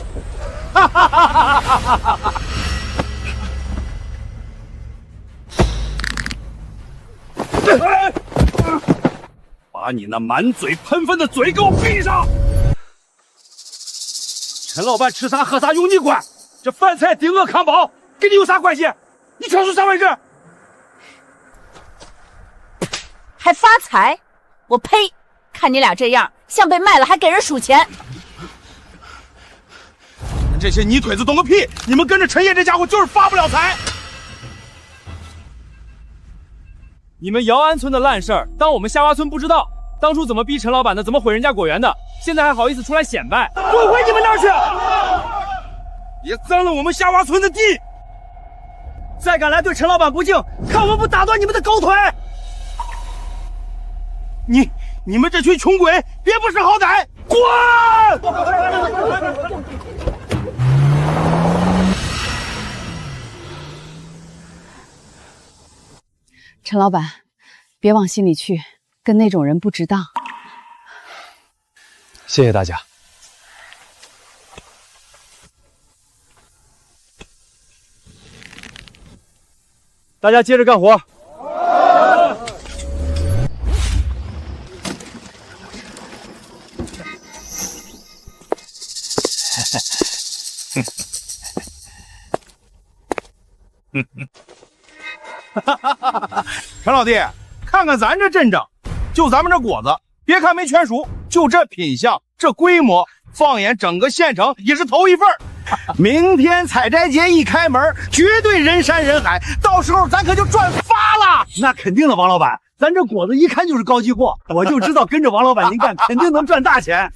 S2: 把你那满嘴喷粪的嘴给我闭上！陈老板吃啥喝啥用你管？这饭菜顶饿扛饱，跟你有啥关系？你挑出啥位置？
S3: 还发财？我呸！看你俩这样，像被卖了还给人数钱。
S2: 你们这些泥腿子懂个屁！你们跟着陈烨这家伙就是发不了财。
S5: 你们姚安村的烂事儿，当我们夏娃村不知道？当初怎么逼陈老板的，怎么毁人家果园的？现在还好意思出来显摆？
S2: 滚回你们那儿去！别脏了我们夏娃村的地！
S5: 再敢来对陈老板不敬，看我们不打断你们的狗腿！
S2: 你们这群穷鬼，别不识好歹，滚！
S18: 陈老板，别往心里去，跟那种人不值当。
S8: 谢谢大家。大家接着干活。
S2: 陈老弟，看看咱这阵仗，就咱们这果子，别看没全熟，就这品相、这规模，放眼整个县城也是头一份。
S6: 明天采摘节一开门，绝对人山人海，到时候咱可就赚发了。那肯定的，王老板，咱这果子一看就是高级货，我就知道跟着王老板您干，肯定能赚大钱。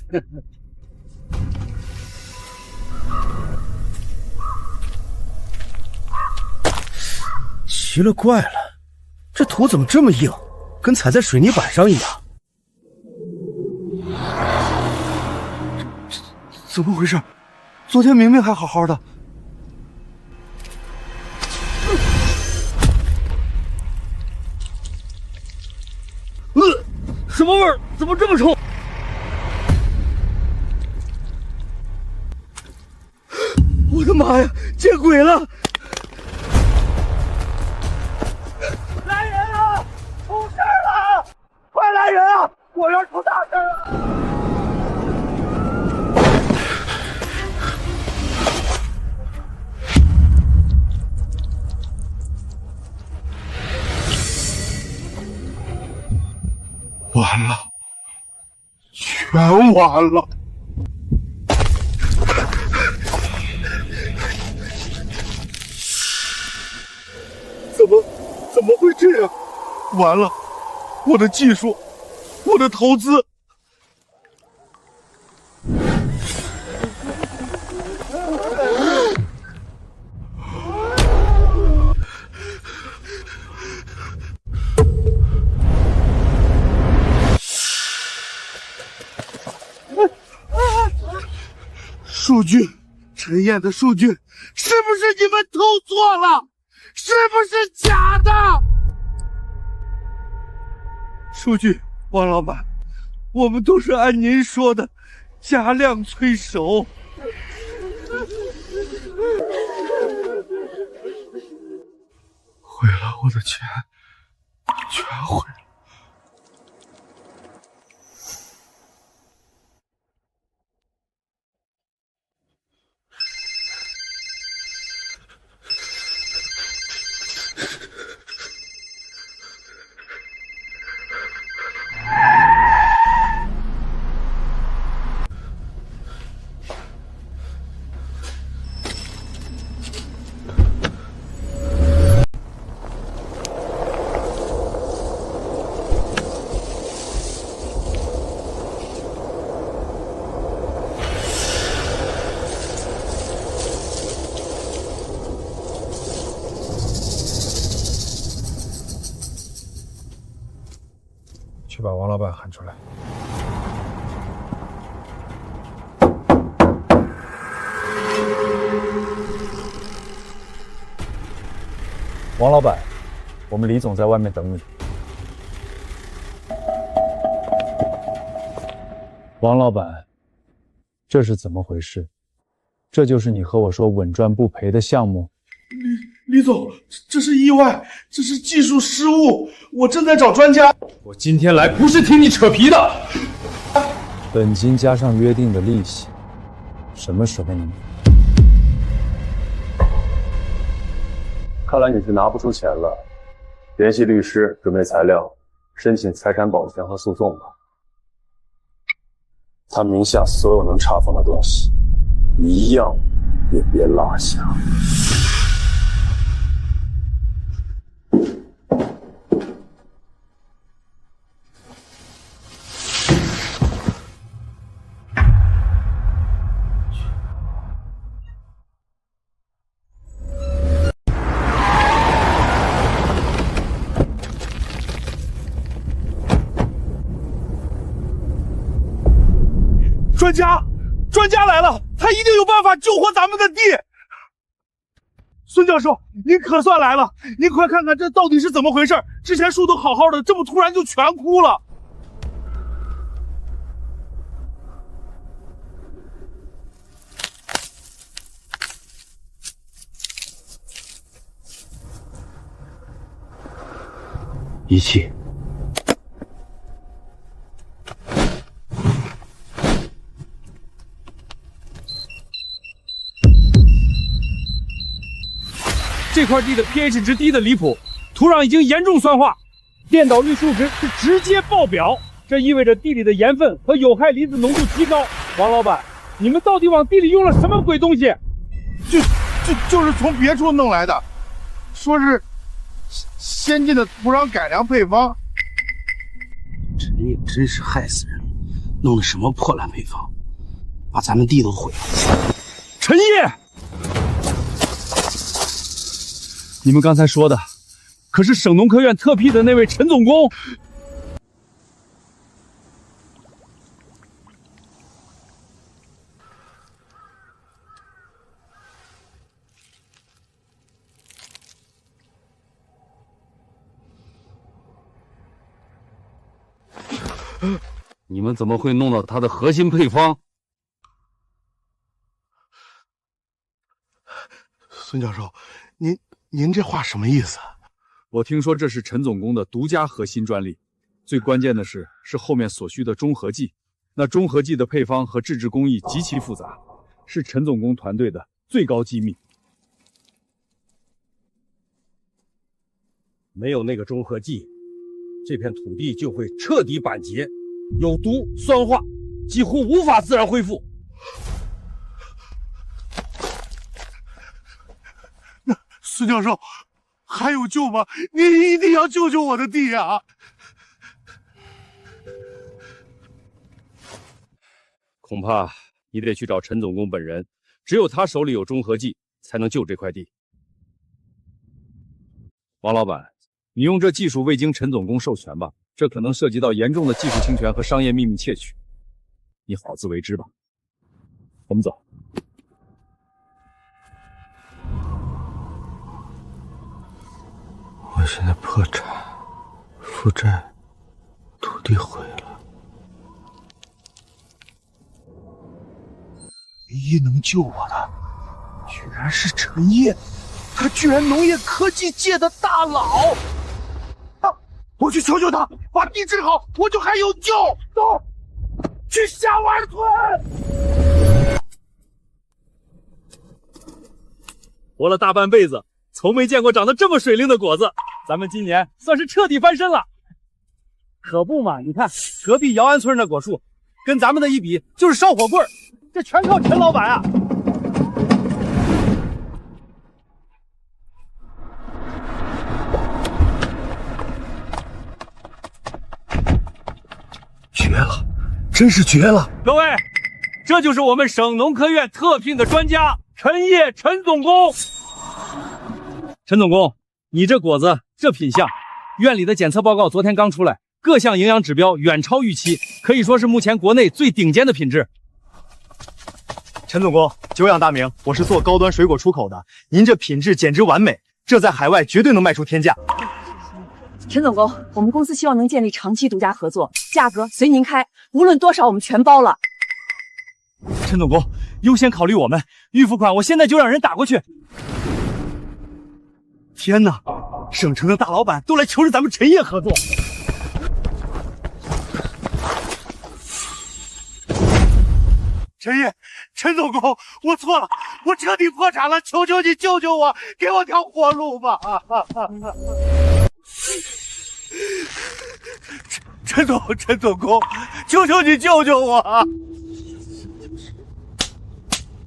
S6: 奇了怪了，这土怎么这么硬，跟踩在水泥板上一样？怎么回事？昨天明明还好好的。
S2: 什么味儿？怎么这么臭？
S6: 我的妈呀，见鬼了！
S2: 来人啊！出事了！快来人啊！果园出大事了！
S6: 完了，全完了！怎么会这样？完了，我的技术，我的投资。数据，陈燕的数据，是不是你们投错了？是不是假的？数据，王老板，我们都是按您说的，加量催熟。毁了，我的钱，全毁了。去把王老板喊出来。
S8: 王老板，我们李总在外面等你。王老板，这是怎么回事？这就是你和我说稳赚不赔的项目？
S6: 李总，这是意外，这是技术失误，我正在找专家。
S5: 我今天来不是听你扯皮的。
S8: 本金加上约定的利息，什么时候能？
S10: 看来你是拿不出钱了，联系律师准备材料，申请财产保全和诉讼吧。他名下所有能查封的东西，一样也别落下。
S2: 专家来了，他一定有办法救活咱们的地。孙教授，您可算来了，您快看看这到底是怎么回事？之前树都好好的，这么突然就全枯了。
S16: 一气。
S5: 这块地的 pH 值低得离谱，土壤已经严重酸化，电导率数值是直接爆表，这意味着地里的盐分和有害离子浓度极高。王老板，你们到底往地里用了什么鬼东西？
S2: 就是从别处弄来的，说是先进的土壤改良配方。
S16: 陈烨真是害死人了，弄的什么破烂配方，把咱们地都毁了。
S5: 陈烨！你们刚才说的，可是省农科院特批的那位陈总工？
S4: 你们怎么会弄到它的核心配方？
S2: 孙教授，您这话什么意思？
S5: 我听说这是陈总工的独家核心专利，最关键的是后面所需的中和剂。那中和剂的配方和制制工艺极其复杂，是陈总工团队的最高机密。
S20: 没有那个中和剂，这片土地就会彻底板结，有毒酸化，几乎无法自然恢复。
S2: 孙教授，还有救吗？您一定要救救我的地啊！
S5: 恐怕你得去找陈总工本人，只有他手里有中和剂，才能救这块地。王老板，你用这技术未经陈总工授权吧？这可能涉及到严重的技术侵权和商业秘密窃取，你好自为之吧。我们走。
S2: 我现在破产、负债、土地毁了，唯一能救我的，居然是陈烨，他居然农业科技界的大佬。我去求求他，把地治好，我就还有救。走，去下湾村。
S5: 活了大半辈子，从没见过长得这么水灵的果子，咱们今年算是彻底翻身了。
S6: 可不嘛，你看隔壁姚安村的果树，跟咱们的一比就是烧火棍，这全靠陈老板啊！
S2: 绝了，真是绝了！
S5: 各位，这就是我们省农科院特聘的专家陈烨陈总工。陈总工，你这果子这品相，院里的检测报告昨天刚出来，各项营养指标远超预期，可以说是目前国内最顶尖的品质。
S6: 陈总工，久仰大名，我是做高端水果出口的，您这品质简直完美，这在海外绝对能卖出天价。
S21: 陈总工，我们公司希望能建立长期独家合作，价格随您开，无论多少我们全包了。
S6: 陈总工，优先考虑我们，预付款我现在就让人打过去。天哪，省城的大老板都来求着咱们陈烨合作。
S2: 陈烨，陈总工，我错了，我彻底破产了，求求你救救我，给我条活路吧！陈总工，求求你救救我！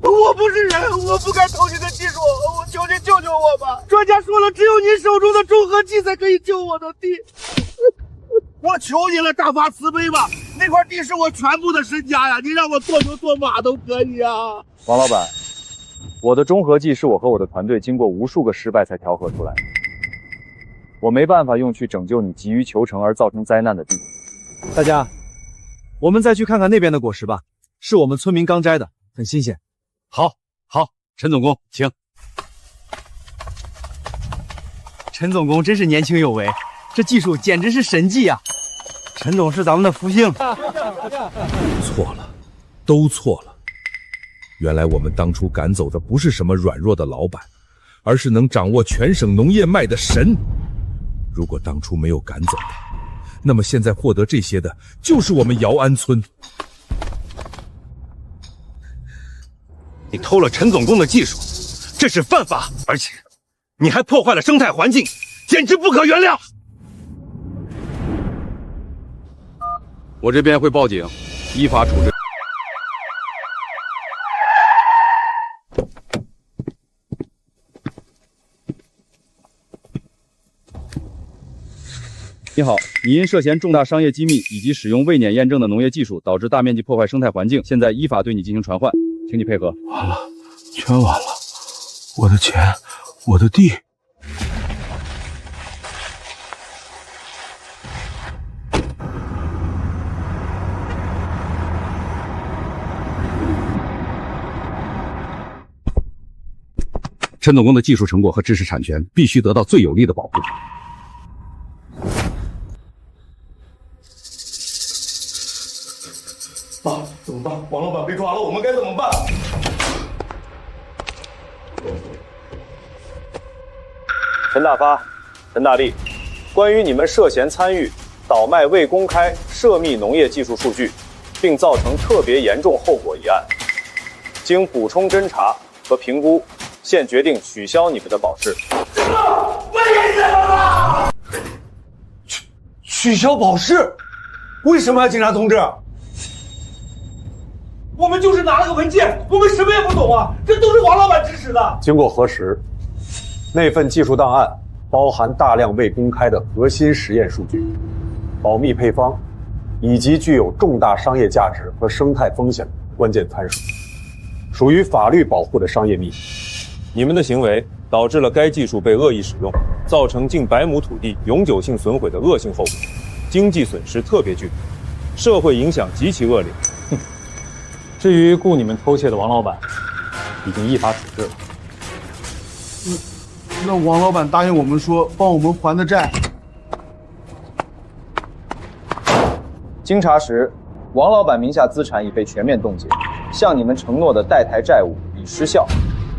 S2: 我不是人，我不该偷你的技术，我求你救救我吧！专家说了，只有你手中的中和剂才可以救我的地。我求你了，大发慈悲吧！那块地是我全部的身家呀，你让我做牛做马都可以啊！
S8: 王老板，我的中和剂是我和我的团队经过无数个失败才调和出来的，我没办法用去拯救你急于求成而造成灾难的地。
S6: 大家，我们再去看看那边的果实吧，是我们村民刚摘的，很新鲜。
S5: 好，陈总工，请。
S6: 陈总工真是年轻有为，这技术简直是神技啊！陈总是咱们的福星。
S22: 错了，都错了。原来我们当初赶走的不是什么软弱的老板，而是能掌握全省农业脉的神。如果当初没有赶走他，那么现在获得这些的就是我们姚安村。
S13: 你偷了陈总工的技术，这是犯法，而且你还破坏了生态环境，简直不可原谅。
S4: 我这边会报警，依法处置。
S8: 你好，你因涉嫌重大商业机密以及使用未碾验证的农业技术，导致大面积破坏生态环境，现在依法对你进行传唤，请你配合。
S11: 完了，全完了，我的钱，我的地。
S4: 陈总工的技术成果和知识产权必须得到最有力的保护。
S13: 爸，怎么办？王老板被抓了，我们该怎么办？
S8: 陈大发、陈大力，关于你们涉嫌参与倒卖未公开涉密农业技术数据，并造成特别严重后果一案，经补充侦查和评估，现决定取消你们的保释。
S2: 为什么？取消保释？为什么呀，警察同志？我们就是拿了个文件，我们什么也不懂啊！这都是王老板指使的。
S8: 经过核实，那份技术档案包含大量未公开的核心实验数据、保密配方，以及具有重大商业价值和生态风险的关键参数，属于法律保护的商业秘密。你们的行为导致了该技术被恶意使用，造成近100亩土地永久性损毁的恶性后果，经济损失特别巨大，社会影响极其恶劣。至于雇你们偷窃的王老板，已经依法处置了。
S6: 那王老板答应我们说帮我们还的债。
S8: 经查实，王老板名下资产已被全面冻结，向你们承诺的代台债务已失效，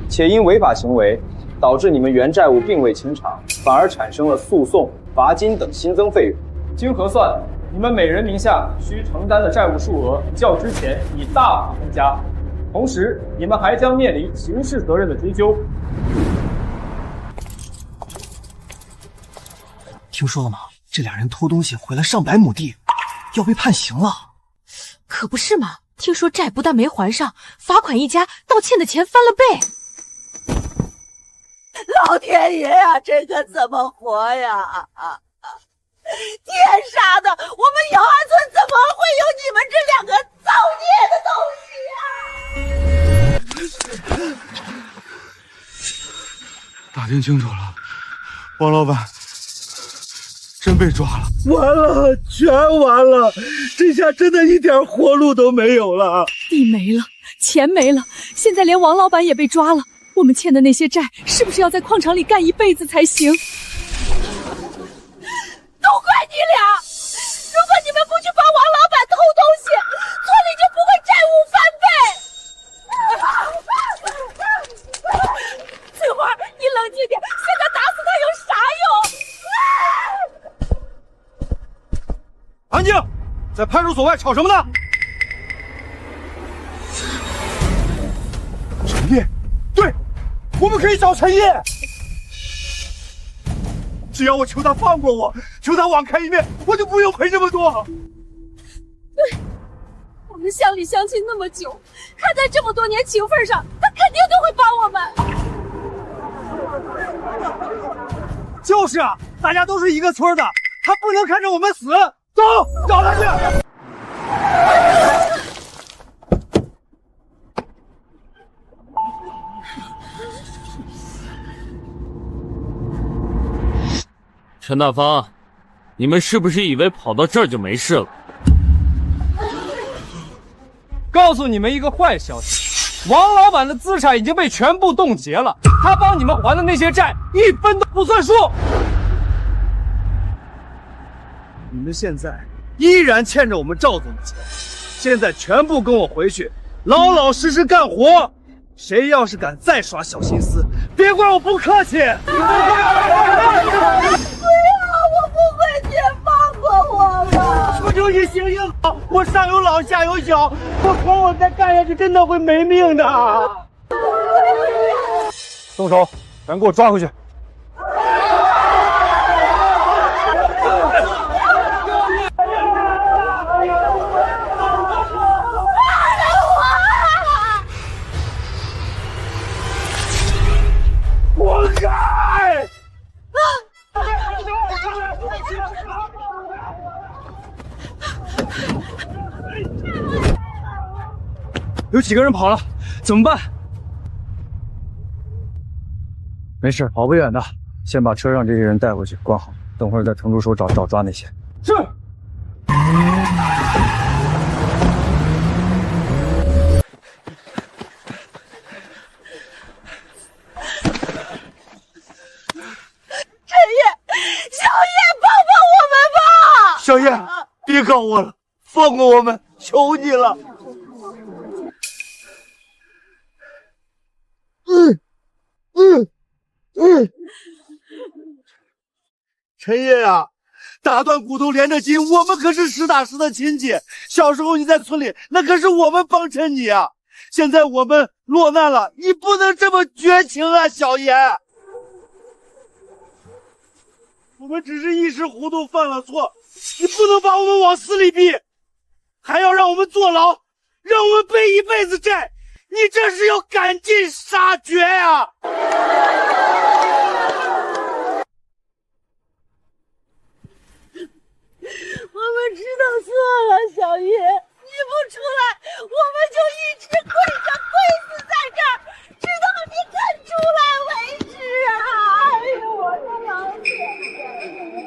S8: 且因违法行为导致你们原债务并未清偿，反而产生了诉讼、罚金等新增费用。经核算，你们每人名下需承担的债务数额较之前已大幅增加，同时你们还将面临刑事责任的追究。
S19: 听说了吗？这俩人偷东西毁了上百亩地，要被判刑了。
S21: 可不是嘛！听说债不但没还上，罚款一加，道歉的钱翻了倍。
S3: 老天爷呀，这可怎么活呀？天杀的！我们姚安村怎么会有你们这两个造孽的东西啊！
S6: 打听清楚了，王老板真被抓了。
S2: 完了，全完了！这下真的一点活路都没有了。
S21: 地没了，钱没了，现在连王老板也被抓了。我们欠的那些债，是不是要在矿场里干一辈子才行？
S3: 都怪你俩！如果你们不去帮王老板偷东西，村里就不会债务翻倍。翠花，你冷静点，现在打死他有啥用？
S2: 安静，在派出所外吵什么呢？陈烨，对，我们可以找陈烨。只要我求他放过我，求他网开一面，我就不用赔这么多。
S21: 对，我们乡里乡亲那么久，看在这么多年情分上，他肯定都会帮我
S2: 们。就是啊，大家都是一个村的，他不能看着我们死。走，找他去。
S12: 陈大发，你们是不是以为跑到这儿就没事了？
S5: 告诉你们一个坏消息，王老板的资产已经被全部冻结了，他帮你们还的那些债一分都不算数。
S2: 你们现在依然欠着我们赵总的钱，现在全部跟我回去，老老实实干活。谁要是敢再耍小心思，别怪我不客气。不要，我
S6: 求求你行行好，我上有老下有小，我看我再干下去真的会没命的。
S8: 动手，全给我抓回去！
S6: 活该！
S5: 有几个人跑了，怎么办？没事，跑不远的。先把车上这些人带回去，关好。等会儿再腾出手找抓那些。是。
S3: 陈烨，小叶，帮帮我们吧！
S6: 小叶，别搞我了，放过我们，求你了。陈烨呀，打断骨头连着筋，我们可是实打实的亲戚。小时候你在村里，那可是我们帮衬你啊。现在我们落难了，你不能这么绝情啊，小叶。我们只是一时糊涂犯了错，你不能把我们往死里逼，还要让我们坐牢，让我们背一辈子债，你这是要赶尽杀绝呀！
S3: 我们知道错了，小叶，你不出来，我们就一直跪死在这儿，直到你肯出来为止啊！哎呦，我的老天爷！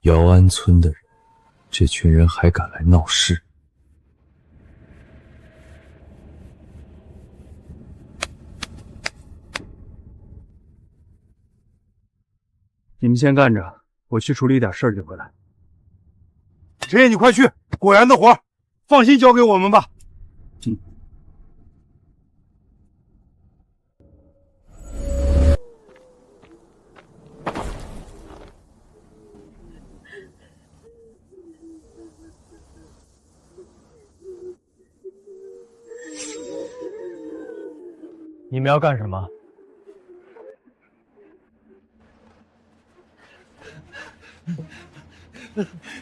S1: 姚安村的人，这群人还敢来闹事？
S5: 你们先干着，我去处理点事儿就回来。
S6: 陈烨，你快去，果园的活，放心交给我们吧。
S5: 你们要干什么？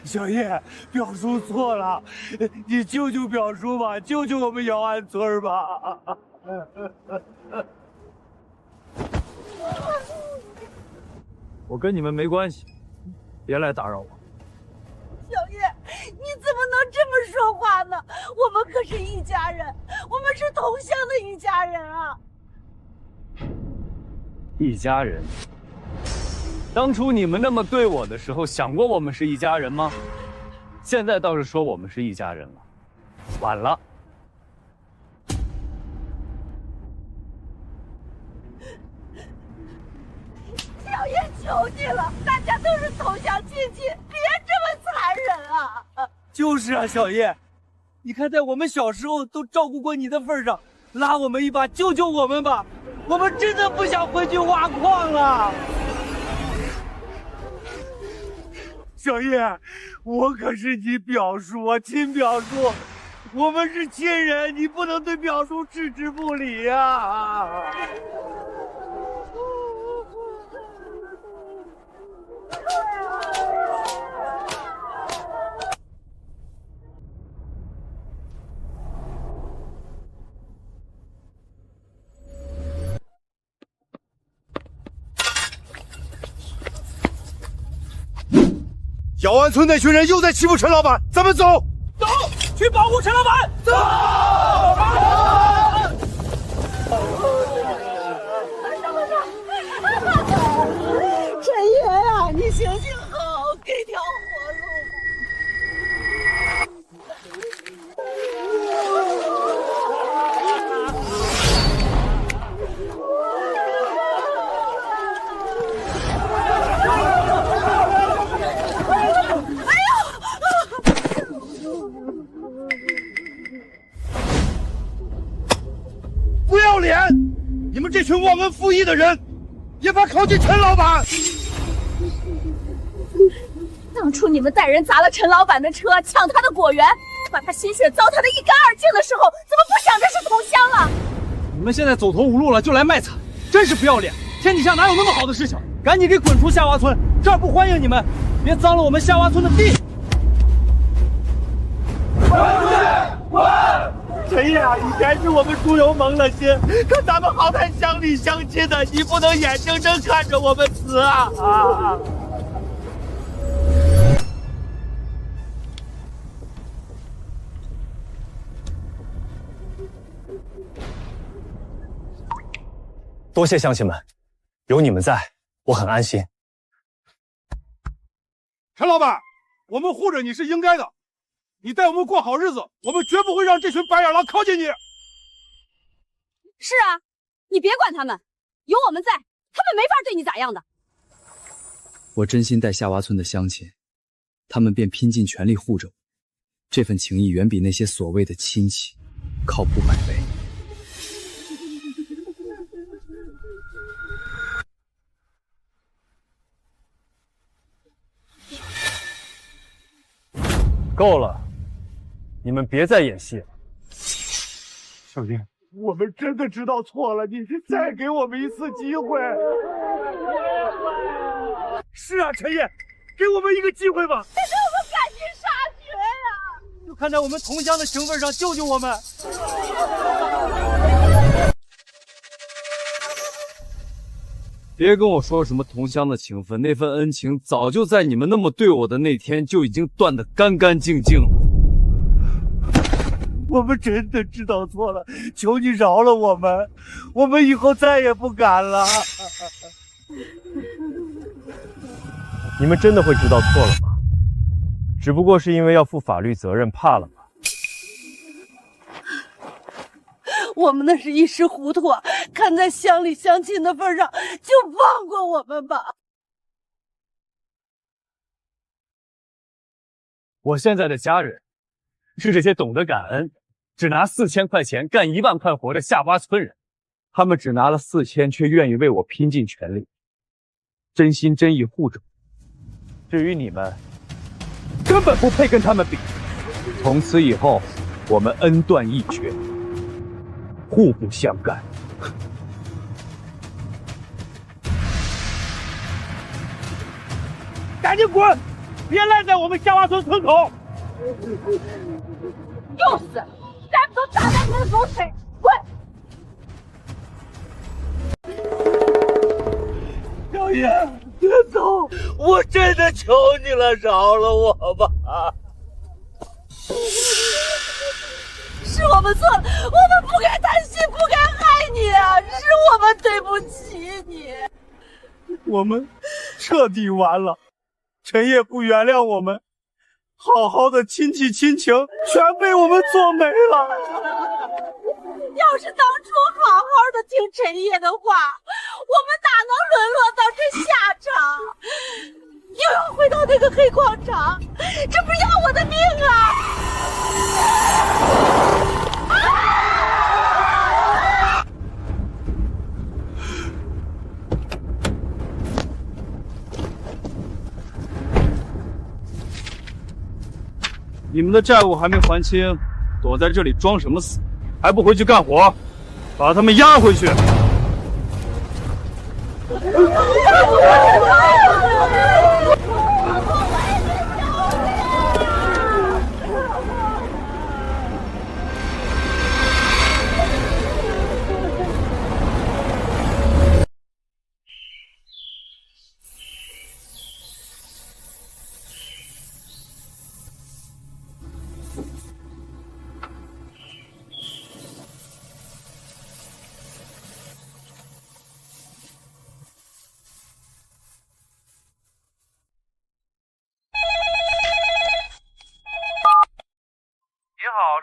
S6: 小叶，表叔错了，你救救表叔吧，救救我们姚安村吧！
S5: 我跟你们没关系，别来打扰我。
S3: 小叶，你怎么能这么说话呢？我们可是一家人，我们是同乡的一家人啊！
S5: 一家人？当初你们那么对我的时候，想过我们是一家人吗？现在倒是说我们是一家人了，晚了。
S3: 小叶，求你了，大家都是同乡亲戚，别这么残忍啊！
S6: 就是啊，小叶，你看在我们小时候都照顾过你的份上，拉我们一把，救救我们吧！我们真的不想回去挖矿了。小叶，我可是你表叔啊，亲表叔，我们是亲人，你不能对表叔置之不理呀！姚安村那群人又在欺负陈老板，咱们走，
S2: 走，去保护陈老板，走。
S3: 陈烨啊，你行行好，给条活路。
S2: 这群忘恩负义的人也怕靠近陈老板。
S3: 当初你们带人砸了陈老板的车，抢他的果园，把他心血糟蹋的一干二净的时候，怎么不想着是同乡了？
S5: 你们现在走投无路了，就来卖惨，真是不要脸！天底下哪有那么好的事情？赶紧给滚出夏娃村，这儿不欢迎你们！别脏了我们夏娃村的地！
S2: 陈爷，以前是我们猪油蒙了心，可咱们好歹乡里乡亲的，你不能眼睁睁看着我们死啊！
S8: 多谢乡亲们，有你们在，我很安心。
S2: 陈老板，我们护着你是应该的，你带我们过好日子，我们绝不会让这群白眼狼靠近你。
S21: 是啊，你别管他们，有我们在，他们没法对你咋样的。
S5: 我真心待夏娃村的乡亲，他们便拼尽全力护着我，这份情谊远比那些所谓的亲戚靠谱百倍。
S8: 够了，你们别再演戏了。
S2: 小叶，我们真的知道错了，你再给我们一次机会。是啊，陈烨，给我们一个机会吧。
S3: 但是我们赶尽杀绝呀！
S5: 就看在我们同乡的情分上，救救我们！别跟我说什么同乡的情分，那份恩情早就在你们那么对我的那天就已经断得干干净净了。
S2: 我们真的知道错了，求你饶了我们，我们以后再也不敢了。
S8: 你们真的会知道错了吗？只不过是因为要负法律责任，怕了吧？
S9: 我们那是一时糊涂，看在乡里乡亲的份上，就放过我们吧。
S5: 我现在的家人是这些懂得感恩，只拿4000块钱干1万块活的夏娃村人，他们只拿了4000，却愿意为我拼尽全力，真心真意护着我。至于你们，根本不配跟他们比。从此以后，我们恩断义绝，互不相干。
S2: 赶紧滚！别赖在我们夏娃村村口！
S3: 就是，咱们都打在你的狗腿！滚！
S2: 小叶，别走！我真的求你了，饶了我吧！
S9: 是我们错了，我们不该贪心，不该害你啊！是我们对不起你。
S2: 我们彻底完了，陈烨不原谅我们，好好的亲戚亲情全被我们做没了。
S9: 要是当初好好的听陈烨的话，我们哪能沦落到这下场？又要回到那个黑矿场，这不要我的命啊！
S5: 你们的债务还没还清，躲在这里装什么死？还不回去干活？把他们押回去！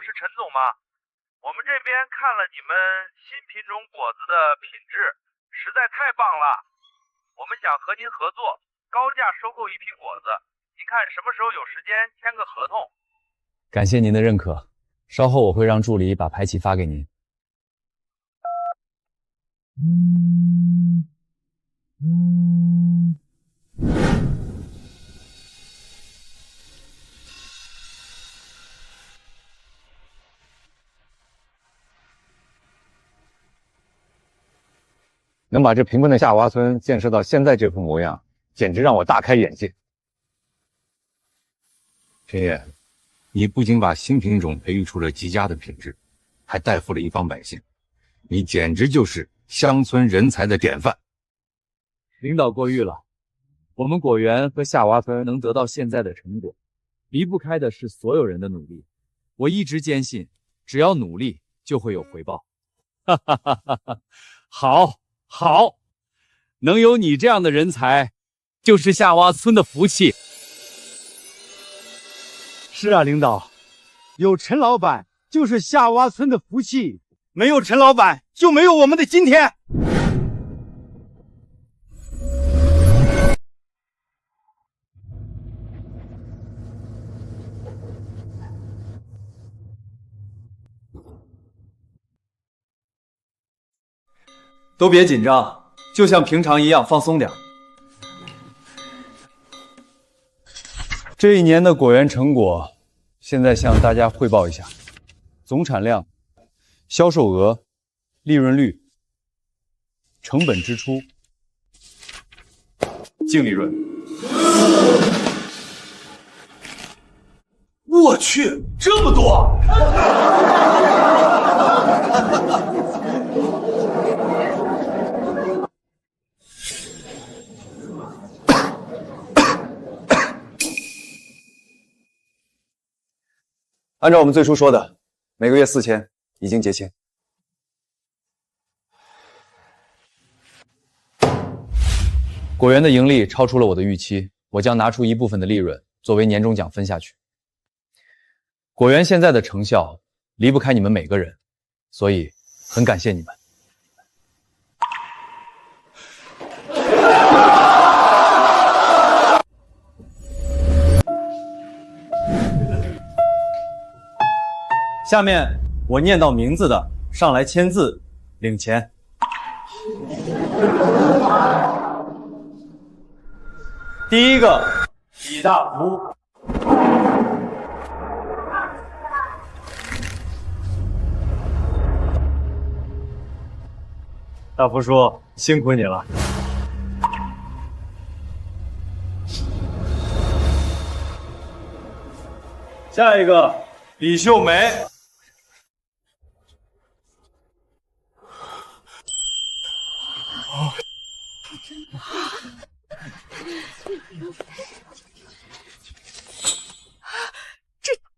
S14: 是陈总吗？我们这边看了你们新品种果子的品质，实在太棒了。我们想和您合作，高价收购一批果子。您看什么时候有时间签个合同？
S5: 感谢您的认可，稍后我会让助理把牌期发给您。
S1: 能把这贫困的夏娃村建设到现在这副模样，简直让我大开眼界。陈烨，你不仅把新品种培育出了极佳的品质，还带富了一方百姓，你简直就是乡村人才的典范。
S5: 领导过誉了，我们果园和夏娃村能得到现在的成果，离不开的是所有人的努力。我一直坚信，只要努力就会有回报。哈哈哈哈哈！好，能有你这样的人才，就是夏娃村的福气。
S6: 是啊，领导，有陈老板就是夏娃村的福气，没有陈老板就没有我们的今天。
S8: 都别紧张，就像平常一样放松点。这一年的果园成果，现在向大家汇报一下：总产量、销售额、利润率、成本支出、净利润。
S2: 我去，这么多！
S8: 按照我们最初说的，每个月4000，已经结清。果园的盈利超出了我的预期，我将拿出一部分的利润作为年终奖分下去。果园现在的成效离不开你们每个人，所以很感谢你们。下面我念到名字的上来签字领钱。第一个李大福，大福叔辛苦你了。下一个李秀梅。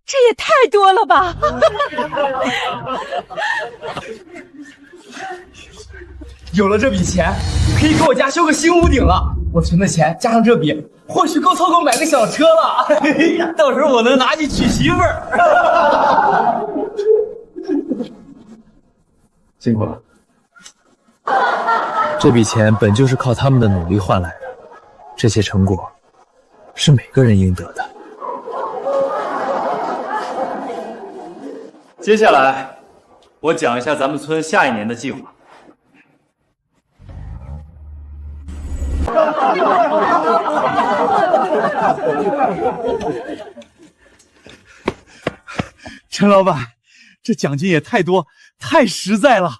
S21: 这也太多了吧！
S15: 有了这笔钱，可以给我家修个新屋顶了。我存的钱加上这笔，或许够凑够买个小车了。到时候我能拿去娶媳妇儿。
S5: 辛苦了。这笔钱本就是靠他们的努力换来的，这些成果是每个人应得的。
S8: 接下来，我讲一下咱们村下一年的计划。
S5: 陈老板，这奖金也太多，太实在了。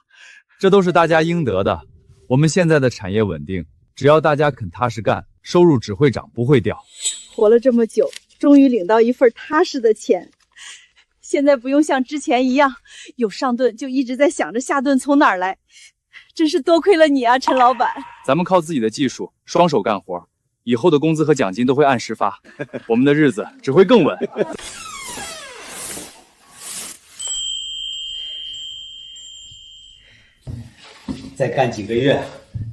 S5: 这都是大家应得的。我们现在的产业稳定，只要大家肯踏实干，收入只会涨不会掉。
S21: 活了这么久，终于领到一份踏实的钱。现在不用像之前一样，有上顿就一直在想着下顿从哪儿来，真是多亏了你啊，陈老板。
S5: 咱们靠自己的技术，双手干活，以后的工资和奖金都会按时发，我们的日子只会更稳。
S16: 再干几个月，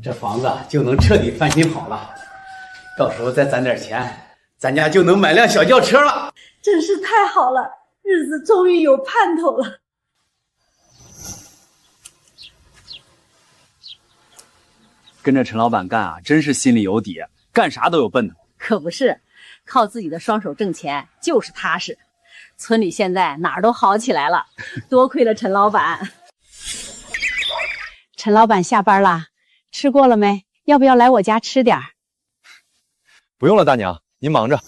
S16: 这房子就能彻底翻新好了。到时候再攒点钱，咱家就能买辆小轿车了。
S21: 真是太好了，日子终于有盼头了。
S8: 跟着陈老板干啊，真是心里有底，干啥都有奔头。
S3: 可不是，靠自己的双手挣钱就是踏实。村里现在哪儿都好起来了，多亏了陈老板。
S18: 陈老板下班啦，吃过了没？要不要来我家吃点儿？
S8: 不用了，大娘，您忙着。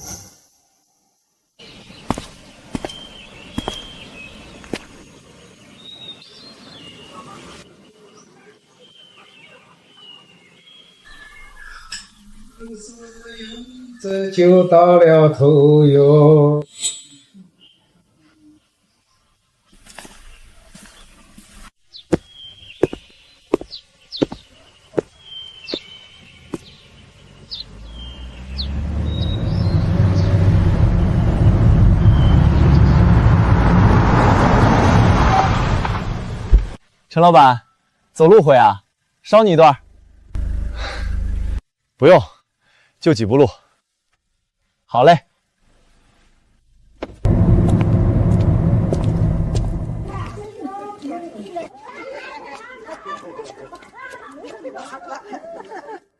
S6: 这就到了头哟。
S15: 陈老板，走路回啊？捎你一段。
S8: 不用，就几步路。
S15: 好嘞。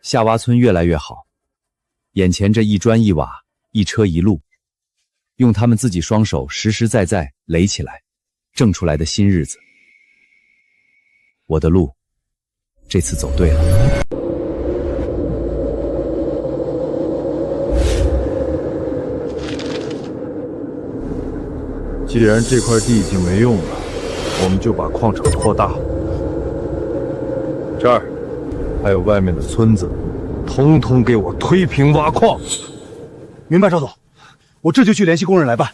S1: 夏洼村越来越好，眼前这一砖一瓦、一车一路，用他们自己双手实实在在垒起来，挣出来的新日子。我的路，这次走对了。
S13: 既然这块地已经没用了，我们就把矿场扩大。这儿还有外面的村子，统统给我推平挖矿。
S6: 明白，赵总，我这就去联系工人来办。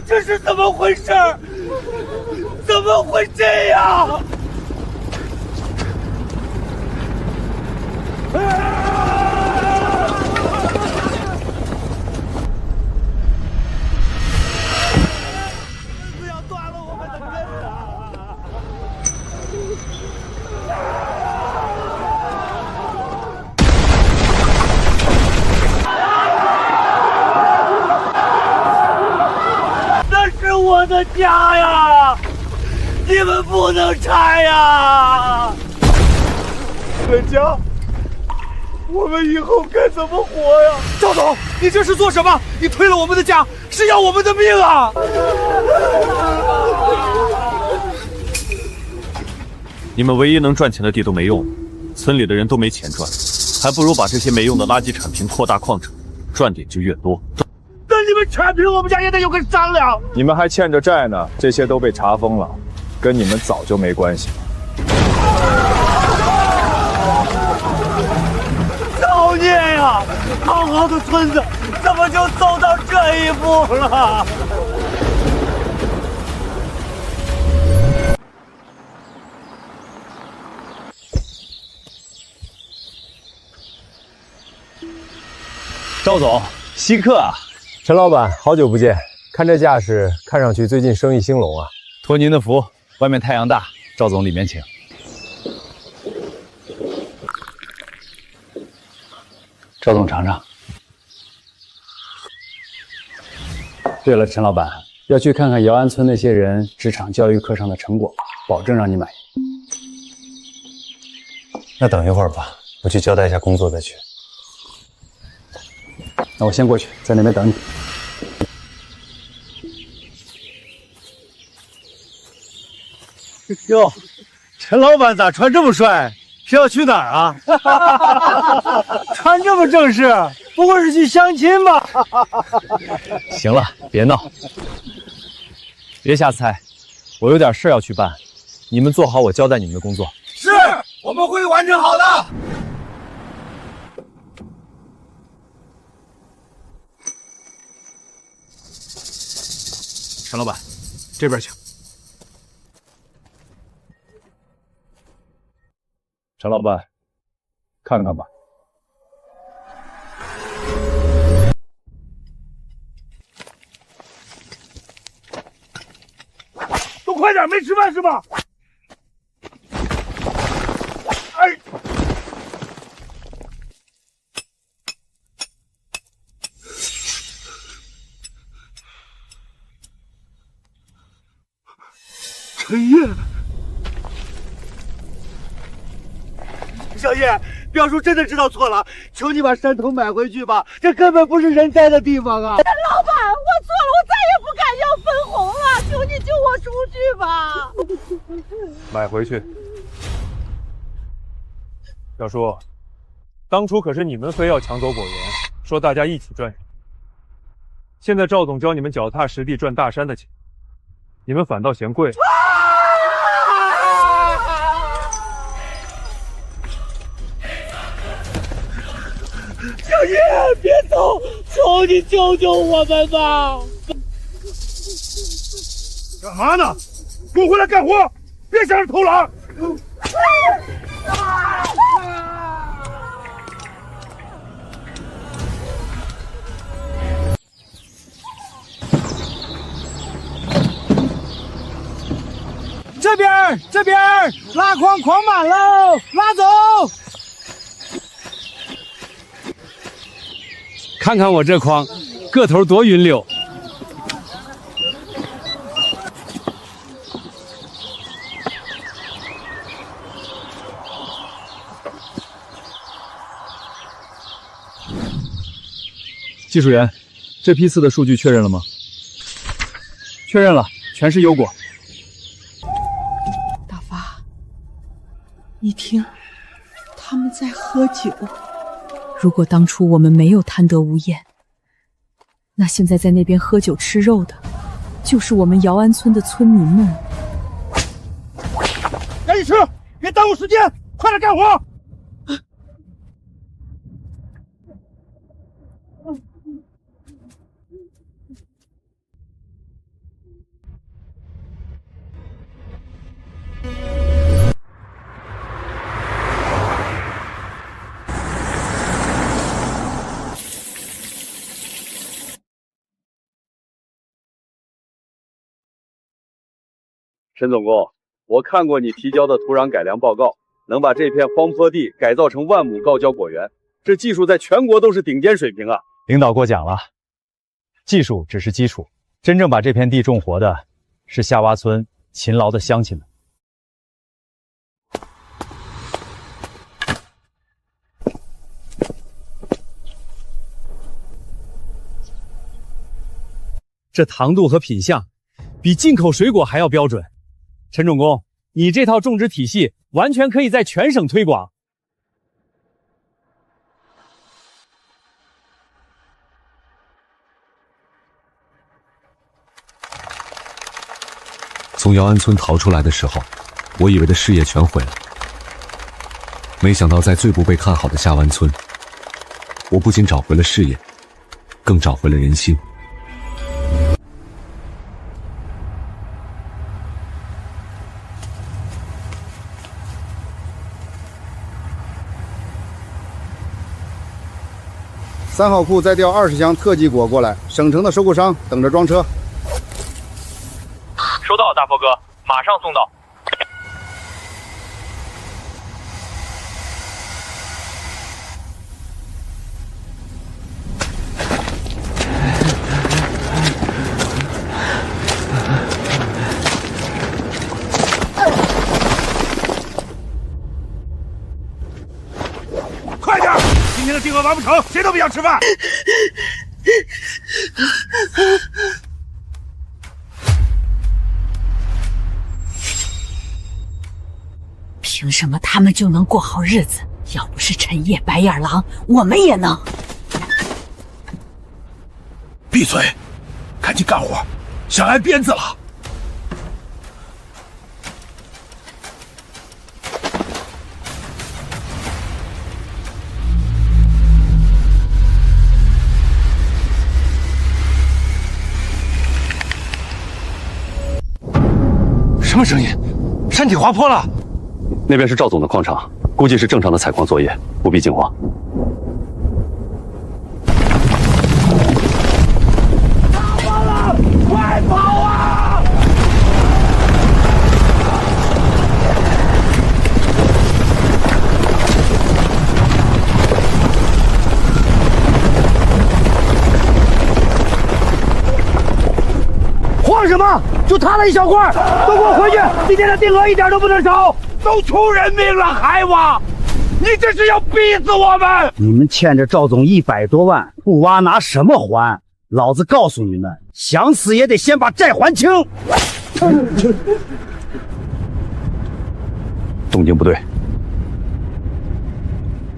S2: 这是怎么回事？怎么会这样？要断了我们的根啊！那是我的家呀！你们不能拆呀！我的家，我们以后该怎么活呀？赵总，你这是做什么？你推了我们的家，是要我们的命啊！
S8: 你们唯一能赚钱的地都没用，村里的人都没钱赚，还不如把这些没用的垃圾铲平，扩大矿场，赚点就越多。
S2: 那你们铲平，我们家也得有个商量。
S1: 你们还欠着债呢，这些都被查封了，跟你们早就没关系了。
S2: 造孽呀！好好的村子，怎么就走到这一步了？
S8: 赵总，稀客啊！
S7: 陈老板，好久不见，看这架势，看上去最近生意兴隆啊。
S8: 托您的福，外面太阳大，赵总里面请。
S16: 赵总尝尝。对了，陈老板，要去看看姚安村那些人职场教育课上的成果，保证让你满意。
S7: 那等一会儿吧，我去交代一下工作再去。
S16: 那我先过去，在那边等你。
S2: 哟，陈老板咋穿这么帅？是要去哪儿啊？穿这么正式，不会是去相亲吧？
S8: 行了，别闹，别瞎猜，我有点事要去办，你们做好我交代你们的工作。
S2: 是，我们会完成好的。
S6: 陈老板，这边请。
S1: 陈老板，看看吧。
S2: 都快点，没吃饭是吧？哎，陈烨，
S6: 小叶，表叔真的知道错了，求你把山头买回去吧，这根本不是人待的地方啊！
S9: 老板，我错了，我再也不敢要分红了，求你救我出去吧！
S7: 买回去。表叔，当初可是你们非要抢走果园，说大家一起赚。现在赵总教你们脚踏实地赚大山的钱，你们反倒嫌贵。
S2: 小叶，别走，求你救救我们吧！干嘛呢？给我回来干活，别想着偷懒！
S6: 这边，拉筐狂满喽，拉走！
S4: 看看我这筐，个头多匀溜。
S1: 技术员，这批次的数据确认了吗？
S5: 确认了，全是优果。
S21: 大发，你听，他们在喝酒。如果当初我们没有贪得无厌，那现在在那边喝酒吃肉的，就是我们姚安村的村民们。
S2: 赶紧吃，别耽误时间，快点干活！
S8: 陈总工，我看过你提交的土壤改良报告，能把这片荒坡地改造成万亩高浇果园，这技术在全国都是顶尖水平啊！
S10: 领导过奖了，技术只是基础，真正把这片地种活的是夏洼村勤劳的乡亲们。
S5: 这糖度和品相比进口水果还要标准。陈总工，你这套种植体系完全可以在全省推广。
S22: 从姚安村逃出来的时候，我以为的事业全毁了，没想到在最不被看好的下湾村，我不仅找回了事业，更找回了人心。
S6: 3号库再调20箱特级果过来，省城的收购商等着装车。
S14: 收到，大佛哥，马上送到。
S2: 快点！今天的订额完不成，谁都别想吃饭。
S21: 凭什么他们就能过好日子？要不是陈烨、白眼狼，我们也能。
S2: 闭嘴，赶紧干活，想挨鞭子了。
S8: 什么声音？山体滑坡了。那边是赵总的矿场，
S22: 估计是正常的采矿作业，不必惊慌。
S2: 完了，快跑啊！
S6: 慌什么？就他那一小块，都给我回去！今天的定额一点都不能少！
S2: 都出人命了还挖？你这是要逼死我们！
S6: 你们欠着赵总100多万，不挖拿什么还？老子告诉你们，想死也得先把债还清！
S22: 动静不对，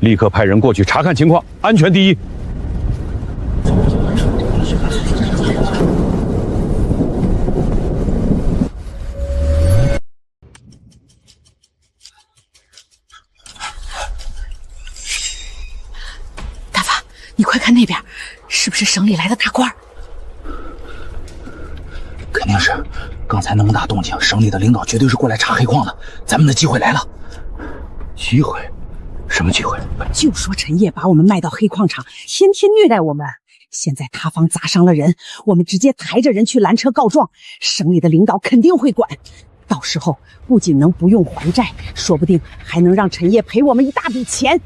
S22: 立刻派人过去查看情况，安全第一。
S18: 你快看那边，是不是省里来的大官？
S16: 肯定是，刚才那么大动静，省里的领导绝对是过来查黑矿的，咱们的机会来了。
S22: 机会？什么机会？
S17: 就说陈烨把我们卖到黑矿场，天天虐待我们。现在塌方砸伤了人，我们直接抬着人去拦车告状，省里的领导肯定会管。到时候不仅能不用还债，说不定还能让陈烨赔我们一大笔钱。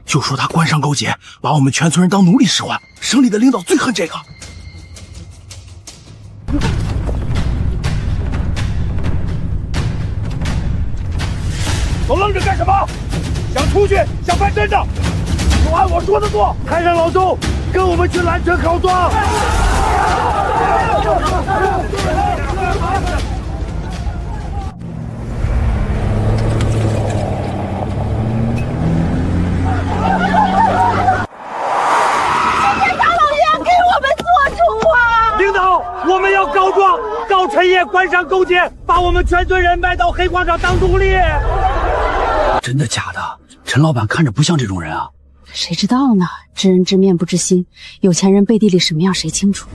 S16: 就说他官商勾结，把我们全村人当奴隶使唤，省里的领导最恨这个。
S2: 都愣着干什么？想出去，想翻身的，就按我说的做。
S6: 开上老周，跟我们去拦车告状。
S2: 我们要告状，告陈烨官商勾结，把我们全村人卖到黑矿场当奴隶。
S16: 真的假的？陈老板看着不像这种人啊。
S17: 谁知道呢？知人知面不知心，有钱人背地里什么样谁清楚。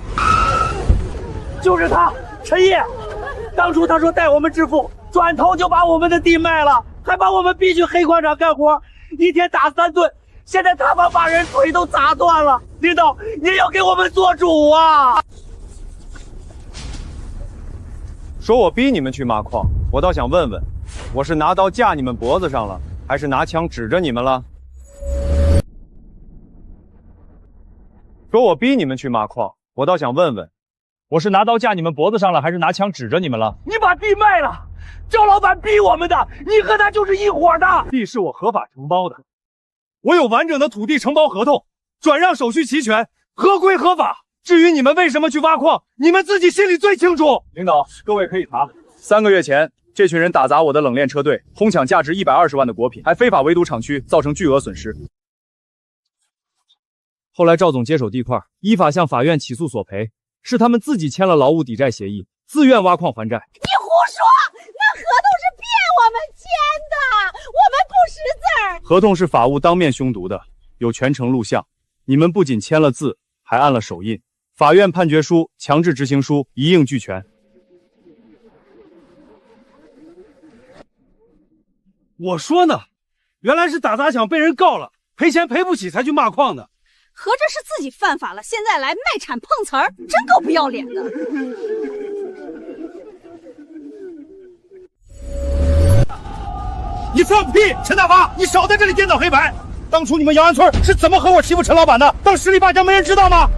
S2: 就是他，陈烨。当初他说带我们致富，转头就把我们的地卖了，还把我们逼去黑矿场干活，一天打3顿。现在塌方把人腿都砸断了，领导，你要给我们做主啊！
S8: 说我逼你们去挖矿，我倒想问问，我是拿刀架你们脖子上了，还是拿枪指着你们了？说我逼你们去挖矿，我倒想问问，
S5: 我是拿刀架你们脖子上了，还是拿枪指着你们了？
S2: 你把地卖了，赵老板逼我们的，你和他就是一伙的。
S5: 地是我合法承包的，我有完整的土地承包合同，转让手续齐全，合规合法。至于你们为什么去挖矿，你们自己心里最清楚。
S8: 领导，各位可以查。3个月前，这群人打砸我的冷链车队，哄抢价值120万的果品，还非法围堵厂区，造成巨额损失。后来赵总接手地块，依法向法院起诉索赔，是他们自己签了劳务抵债协议，自愿挖矿还债。
S9: 你胡说，那合同是骗我们签的，我们不识字。
S8: 合同是法务当面凶读的，有全程录像。你们不仅签了字，还按了手印。法院判决书、强制执行书一应俱全。
S5: 我说呢，原来是打砸抢被人告了，赔钱赔不起才去骂矿的。
S3: 合着是自己犯法了，现在来卖产碰瓷儿，真够不要脸的。
S2: 你放屁！陈大发，你少在这里颠倒黑白。当初你们姚安村是怎么和我欺负陈老板的？当实力霸占没人知道吗？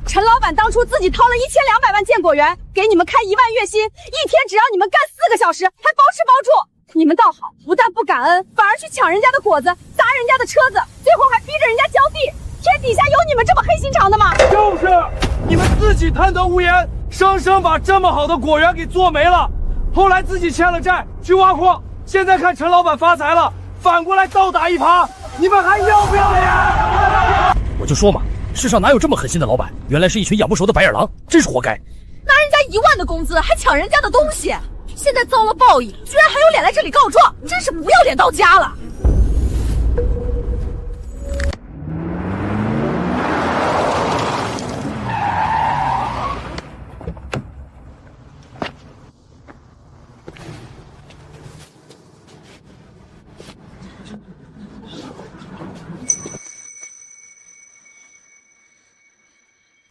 S21: 陈老板当初自己掏了1200万建果园，给你们开1万月薪，一天只要你们干4个小时，还包吃包住。你们倒好，不但不感恩，反而去抢人家的果子，砸人家的车子，最后还逼着人家交地。天底下有你们这么黑心肠的吗？
S5: 就是你们自己贪得无厌，生生把这么好的果园给做没了，后来自己欠了债去挖矿，现在看陈老板发财了，反过来倒打一耙，你们还要不要脸？
S15: 我就说嘛，世上哪有这么狠心的老板？原来是一群养不熟的白眼狼，真是活该！
S3: 拿人家1万的工资，还抢人家的东西，现在遭了报应，居然还有脸来这里告状，真是不要脸到家了！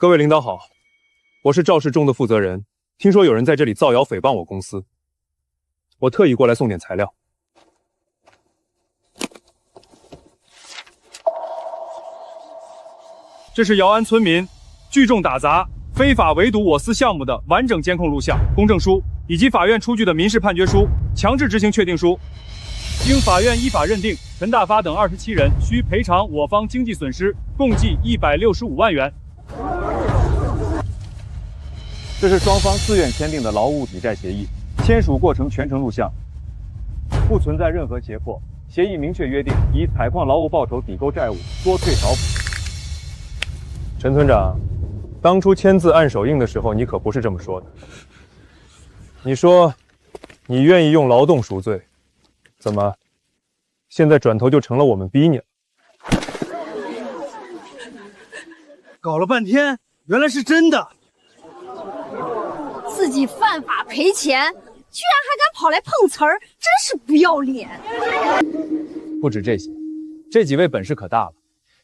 S7: 各位领导好，我是赵氏中的负责人，听说有人在这里造谣诽谤我公司，我特意过来送点材料。
S5: 这是姚安村民聚众打砸、非法围堵我司项目的完整监控录像、公证书，以及法院出具的民事判决书、强制执行确定书。经法院依法认定，陈大发等27人需赔偿我方经济损失共计165万元。
S8: 这是双方自愿签订的劳务抵债协议，签署过程全程录像，不存在任何胁迫。协议明确约定，以采矿劳务报酬抵购债务，多退少补。
S7: 陈村长，当初签字按手印的时候，你可不是这么说的。你说你愿意用劳动赎罪，怎么现在转头就成了我们逼你了？
S6: 搞了半天，原来是真的。
S3: 自己犯法赔钱，居然还敢跑来碰瓷儿，真是不要脸！
S8: 不止这些，这几位本事可大了，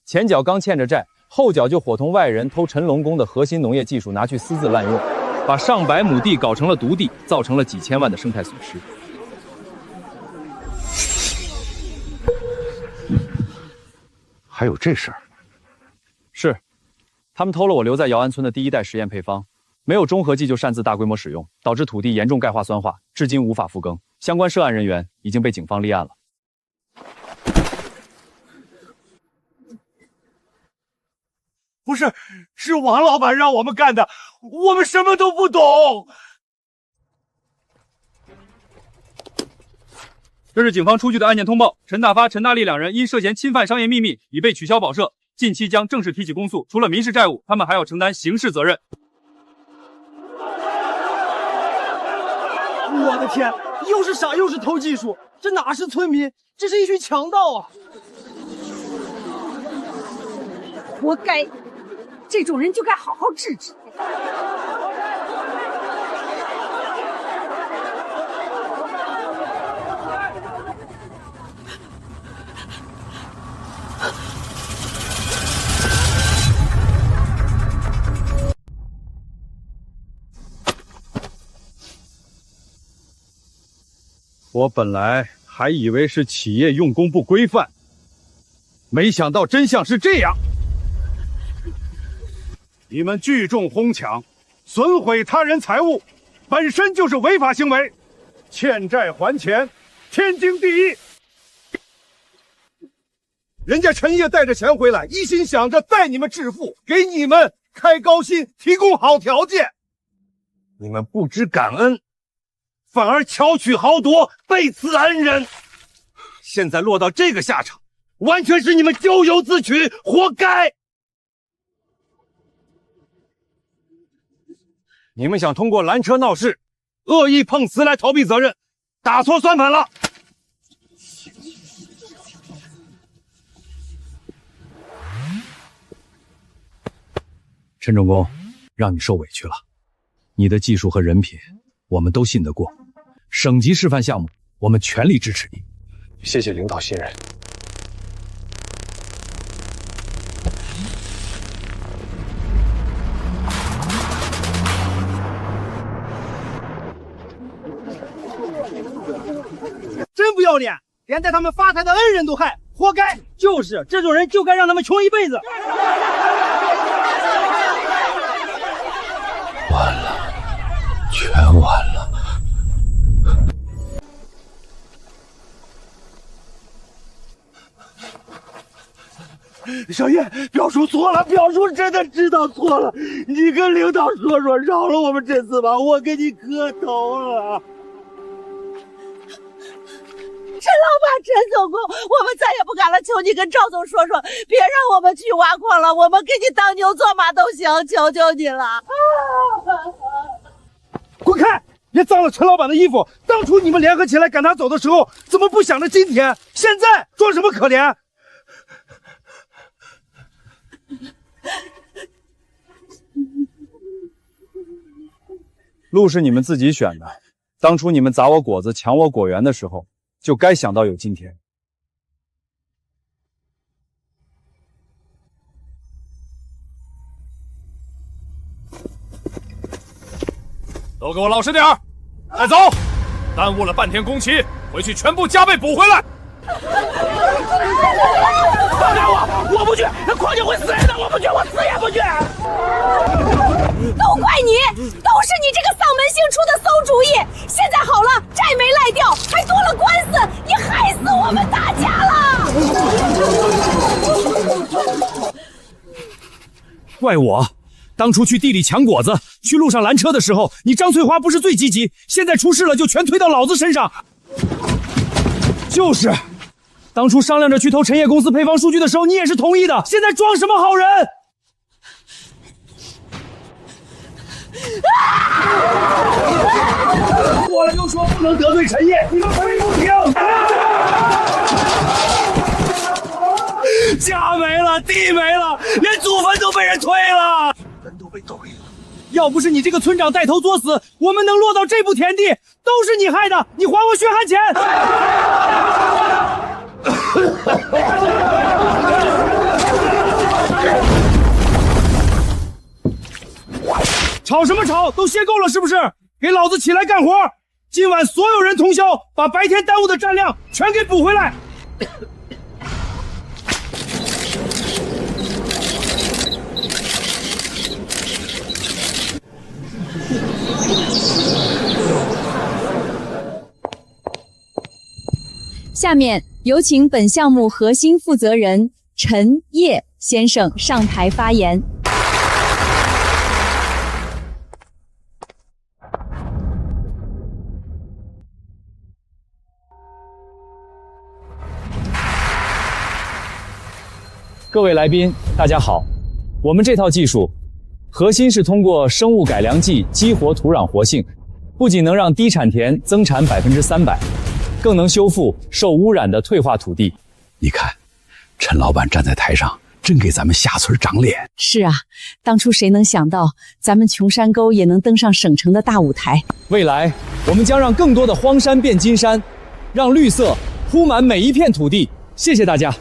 S8: 前脚刚欠着债，后脚就伙同外人偷陈龙宫的核心农业技术拿去私自滥用，把上百亩地搞成了毒地，造成了几千万的生态损失。
S13: 还有这事儿？
S8: 是，他们偷了我留在姚安村的第1代实验配方，没有中和剂就擅自大规模使用，导致土地严重钙化酸化，至今无法复耕。相关涉案人员已经被警方立案了。
S2: 不是，是王老板让我们干的，我们什么都不懂。
S5: 这是警方出具的案件通报，陈大发、陈大力两人因涉嫌侵犯商业秘密，已被取消保释，近期将正式提起公诉。除了民事债务，他们还要承担刑事责任。
S6: 我的天，又是傻又是偷技术，这哪是村民，这是一群强盗啊！
S3: 活该，这种人就该好好治治。
S8: 我本来还以为是企业用工不规范，没想到真相是这样。
S6: 你们聚众哄抢，损毁他人财物，本身就是违法行为，欠债还钱，天经地义。人家陈烨带着钱回来，一心想着带你们致富，给你们开高薪，提供好条件。你们不知感恩，反而巧取豪夺，背刺恩人。现在落到这个下场，完全是你们咎由自取，活该。你们想通过拦车闹事、恶意碰瓷来逃避责任，打错算盘了。
S8: 陈重工，让你受委屈了。你的技术和人品，我们都信得过。省级示范项目，我们全力支持你。
S7: 谢谢领导信任。
S6: 真不要脸，连带他们发财的恩人都害，活该！就是这种人，就该让他们穷一辈子。
S22: 完了，全完了。
S2: 小叶，表叔错了，表叔真的知道错了，你跟领导说说，饶了我们这次吧，我给你磕头了。
S9: 陈老板、陈总工，我们再也不敢了，求你跟赵总说说，别让我们去挖矿了，我们给你当牛做马都行，求求你了。
S6: 滚开！别脏了陈老板的衣服。当初你们联合起来赶他走的时候，怎么不想着今天？现在装什么可怜？
S8: 路是你们自己选的，当初你们砸我果子、抢我果园的时候，就该想到有今天。
S13: 都给我老实点儿，带走！耽误了半天工期，回去全部加倍补回来。
S2: 放开我不去，矿井会死人的，我不去，我死也不去。
S3: 都怪你，都是你这个丧门星出的馊主意。现在好了，债没赖掉，还多了官司，你害死我们大家了。
S2: 怪我，当初去地里抢果子，去路上拦车的时候，你张翠花不是最积极，现在出事了就全推到老子身上。就是，当初商量着去投陈烨公司配方数据的时候，你也是同意的，现在装什么好人？过来就说不能得罪陈烨，你们非不听。家没了，地没了，连祖坟都被人推了，坟都被推了。要不是你这个村长带头作死，我们能落到这步田地，都是你害的！你还我血汗钱！吵什么吵？都歇够了是不是？给老子起来干活！今晚所有人通宵，把白天耽误的战量全给补回来！
S11: 下面有请本项目核心负责人陈烨先生上台发言。
S10: 各位来宾，大家好。我们这套技术，核心是通过生物改良剂激活土壤活性，不仅能让低产田增产300%，更能修复受污染的退化土地。
S20: 你看，陈老板站在台上，真给咱们下村长脸。
S17: 是啊，当初谁能想到，咱们琼山沟也能登上省城的大舞台。
S10: 未来，我们将让更多的荒山变金山，让绿色铺满每一片土地。谢谢大家。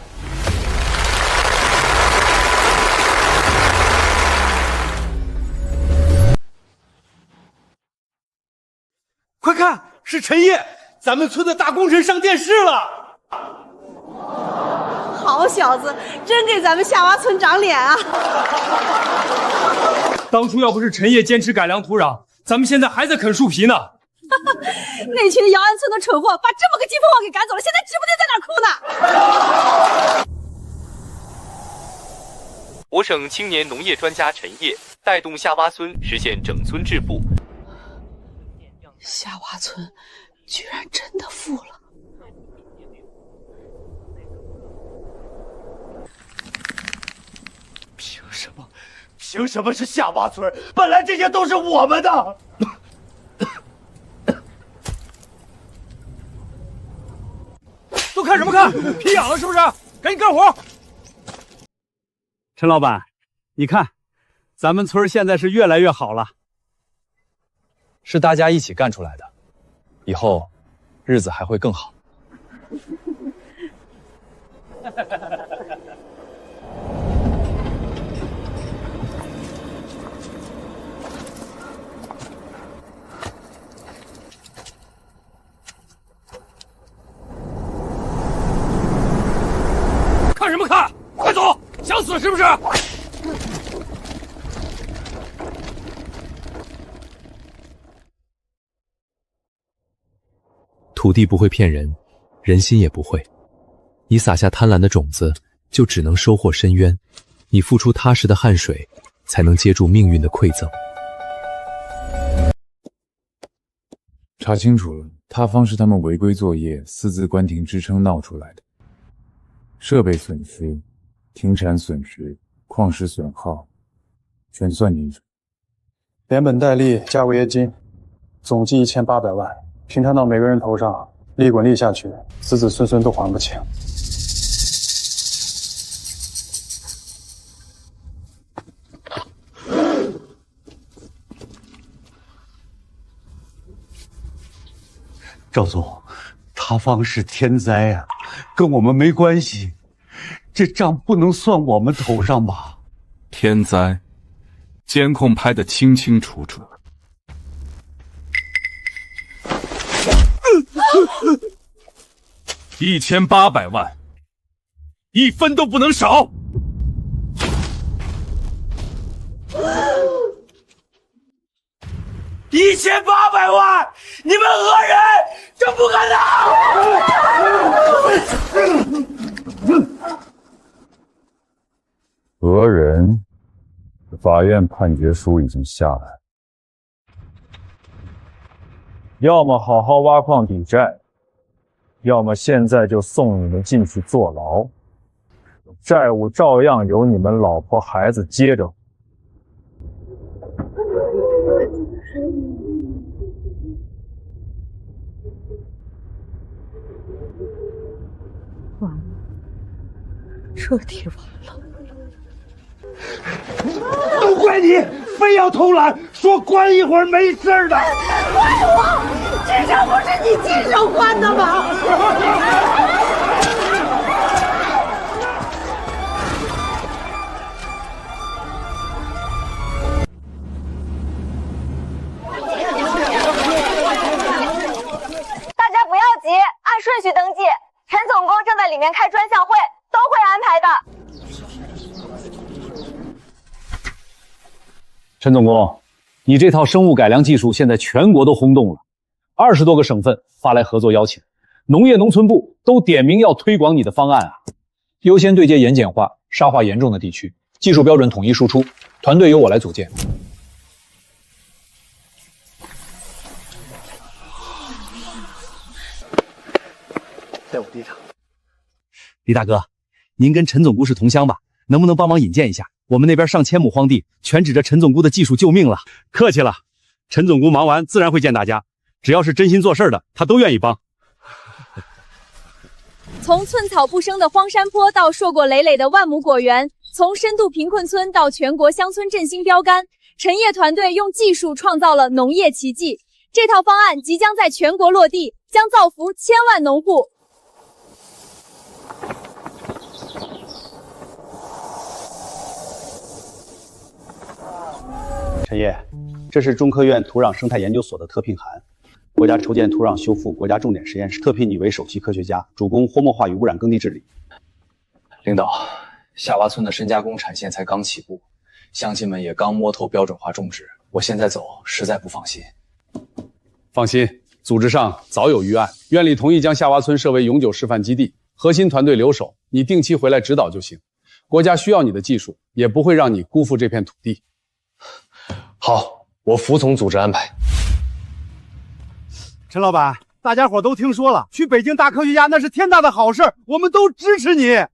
S2: 快看，是陈烨，咱们村的大功臣上电视了。
S21: 好小子，真给咱们夏娃村长脸啊！
S2: 当初要不是陈烨坚持改良土壤，咱们现在还在啃树皮呢。
S21: 那群姚安村的蠢货把这么个金凤凰给赶走了，现在指不定在哪儿哭呢。
S23: 我省青年农业专家陈烨带动夏娃村实现整村致富。
S17: 夏娃村居然真的富了。
S2: 凭什么是夏娃村？本来这些都是我们的。都看什么看？皮痒了是不是？赶紧干活！
S10: 陈老板，你看，咱们村现在是越来越好了。是大家一起干出来的，以后日子还会更好。
S2: 看什么看？快走！想死是不是？
S22: 土地不会骗人，人心也不会。你撒下贪婪的种子，就只能收获深渊；你付出踏实的汗水，才能接住命运的馈赠。
S1: 查清楚了，塌方是他们违规作业、私自关停支撑闹出来的。设备损失、停产损失、矿石损耗，全算进去。
S6: 连本带利加违约金，总计1800万。平摊到每个人头上，利滚利下去，子子孙孙都还不清。
S24: 赵总，塌方是天灾啊，跟我们没关系，这账不能算我们头上吧？
S25: 天灾，监控拍得清清楚楚。
S13: 1800万，1分都不能少。
S2: 1800万，你们讹人，这不可能！
S1: 讹人，法院判决书已经下来，
S7: 要么好好挖矿抵债，要么现在就送你们进去坐牢，债务照样由你们老婆孩子接着。
S17: 完了，彻底完了。
S2: 都怪你，非要偷懒，说关一会儿没事的。
S9: 怪我，这账不是你亲手关的吗？
S3: 大家不要急，按顺序登记。陈总工正在里面开专项会，都会安排的。
S10: 陈总工，你这套生物改良技术现在全国都轰动了，20多个省份发来合作邀请，农业农村部都点名要推广你的方案啊。优先对接盐碱化、沙化严重的地区，技术标准统一输出，团队由我来组建。
S8: 在我地上。李大哥，您跟陈总姑是同乡吧？能不能帮忙引荐一下？我们那边上千亩荒地，全指着陈总姑的技术救命了。客气了，陈总姑忙完自然会见大家，只要是真心做事的，他都愿意帮。
S11: 从寸草不生的荒山坡到硕果累累的万亩果园，从深度贫困村到全国乡村振兴标杆，陈烨团队用技术创造了农业奇迹。这套方案即将在全国落地，将造福千万农户。
S8: 陈烨，这是中科院土壤生态研究所的特聘函，国家筹建土壤修复国家重点实验室，特聘你为首席科学家，主攻荒漠化与污染耕地治理。
S10: 领导，夏洼村的深加工产线才刚起步，乡亲们也刚摸透标准化种植，我现在走实在不放心。
S4: 放心，组织上早有预案，院里同意将夏洼村设为永久示范基地，核心团队留守，你定期回来指导就行。国家需要你的技术，也不会让你辜负这片土地。
S16: 好，我服从组织安排。
S6: 陈老板，大家伙都听说了，去北京当科学家那是天大的好事，我们都支持你。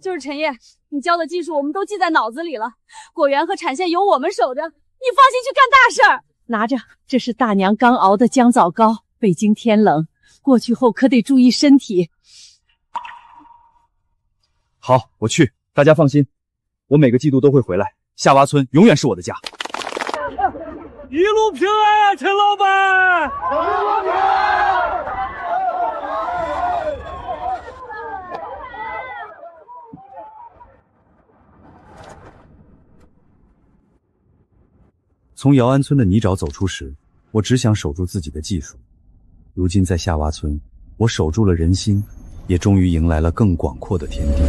S21: 就是陈烨，你教的技术我们都记在脑子里了，果园和产线由我们守着，你放心去干大事儿。拿着，这是大娘刚熬的姜枣糕，北京天冷，过去后可得注意身体。
S8: 好，我去，大家放心，我每个季度都会回来，夏洼村永远是我的家。
S2: 一路平安啊，陈老板！
S8: 从姚安村的泥沼走出时，我只想守住自己的技术。如今在夏洼村，我守住了人心，也终于迎来了更广阔的天地。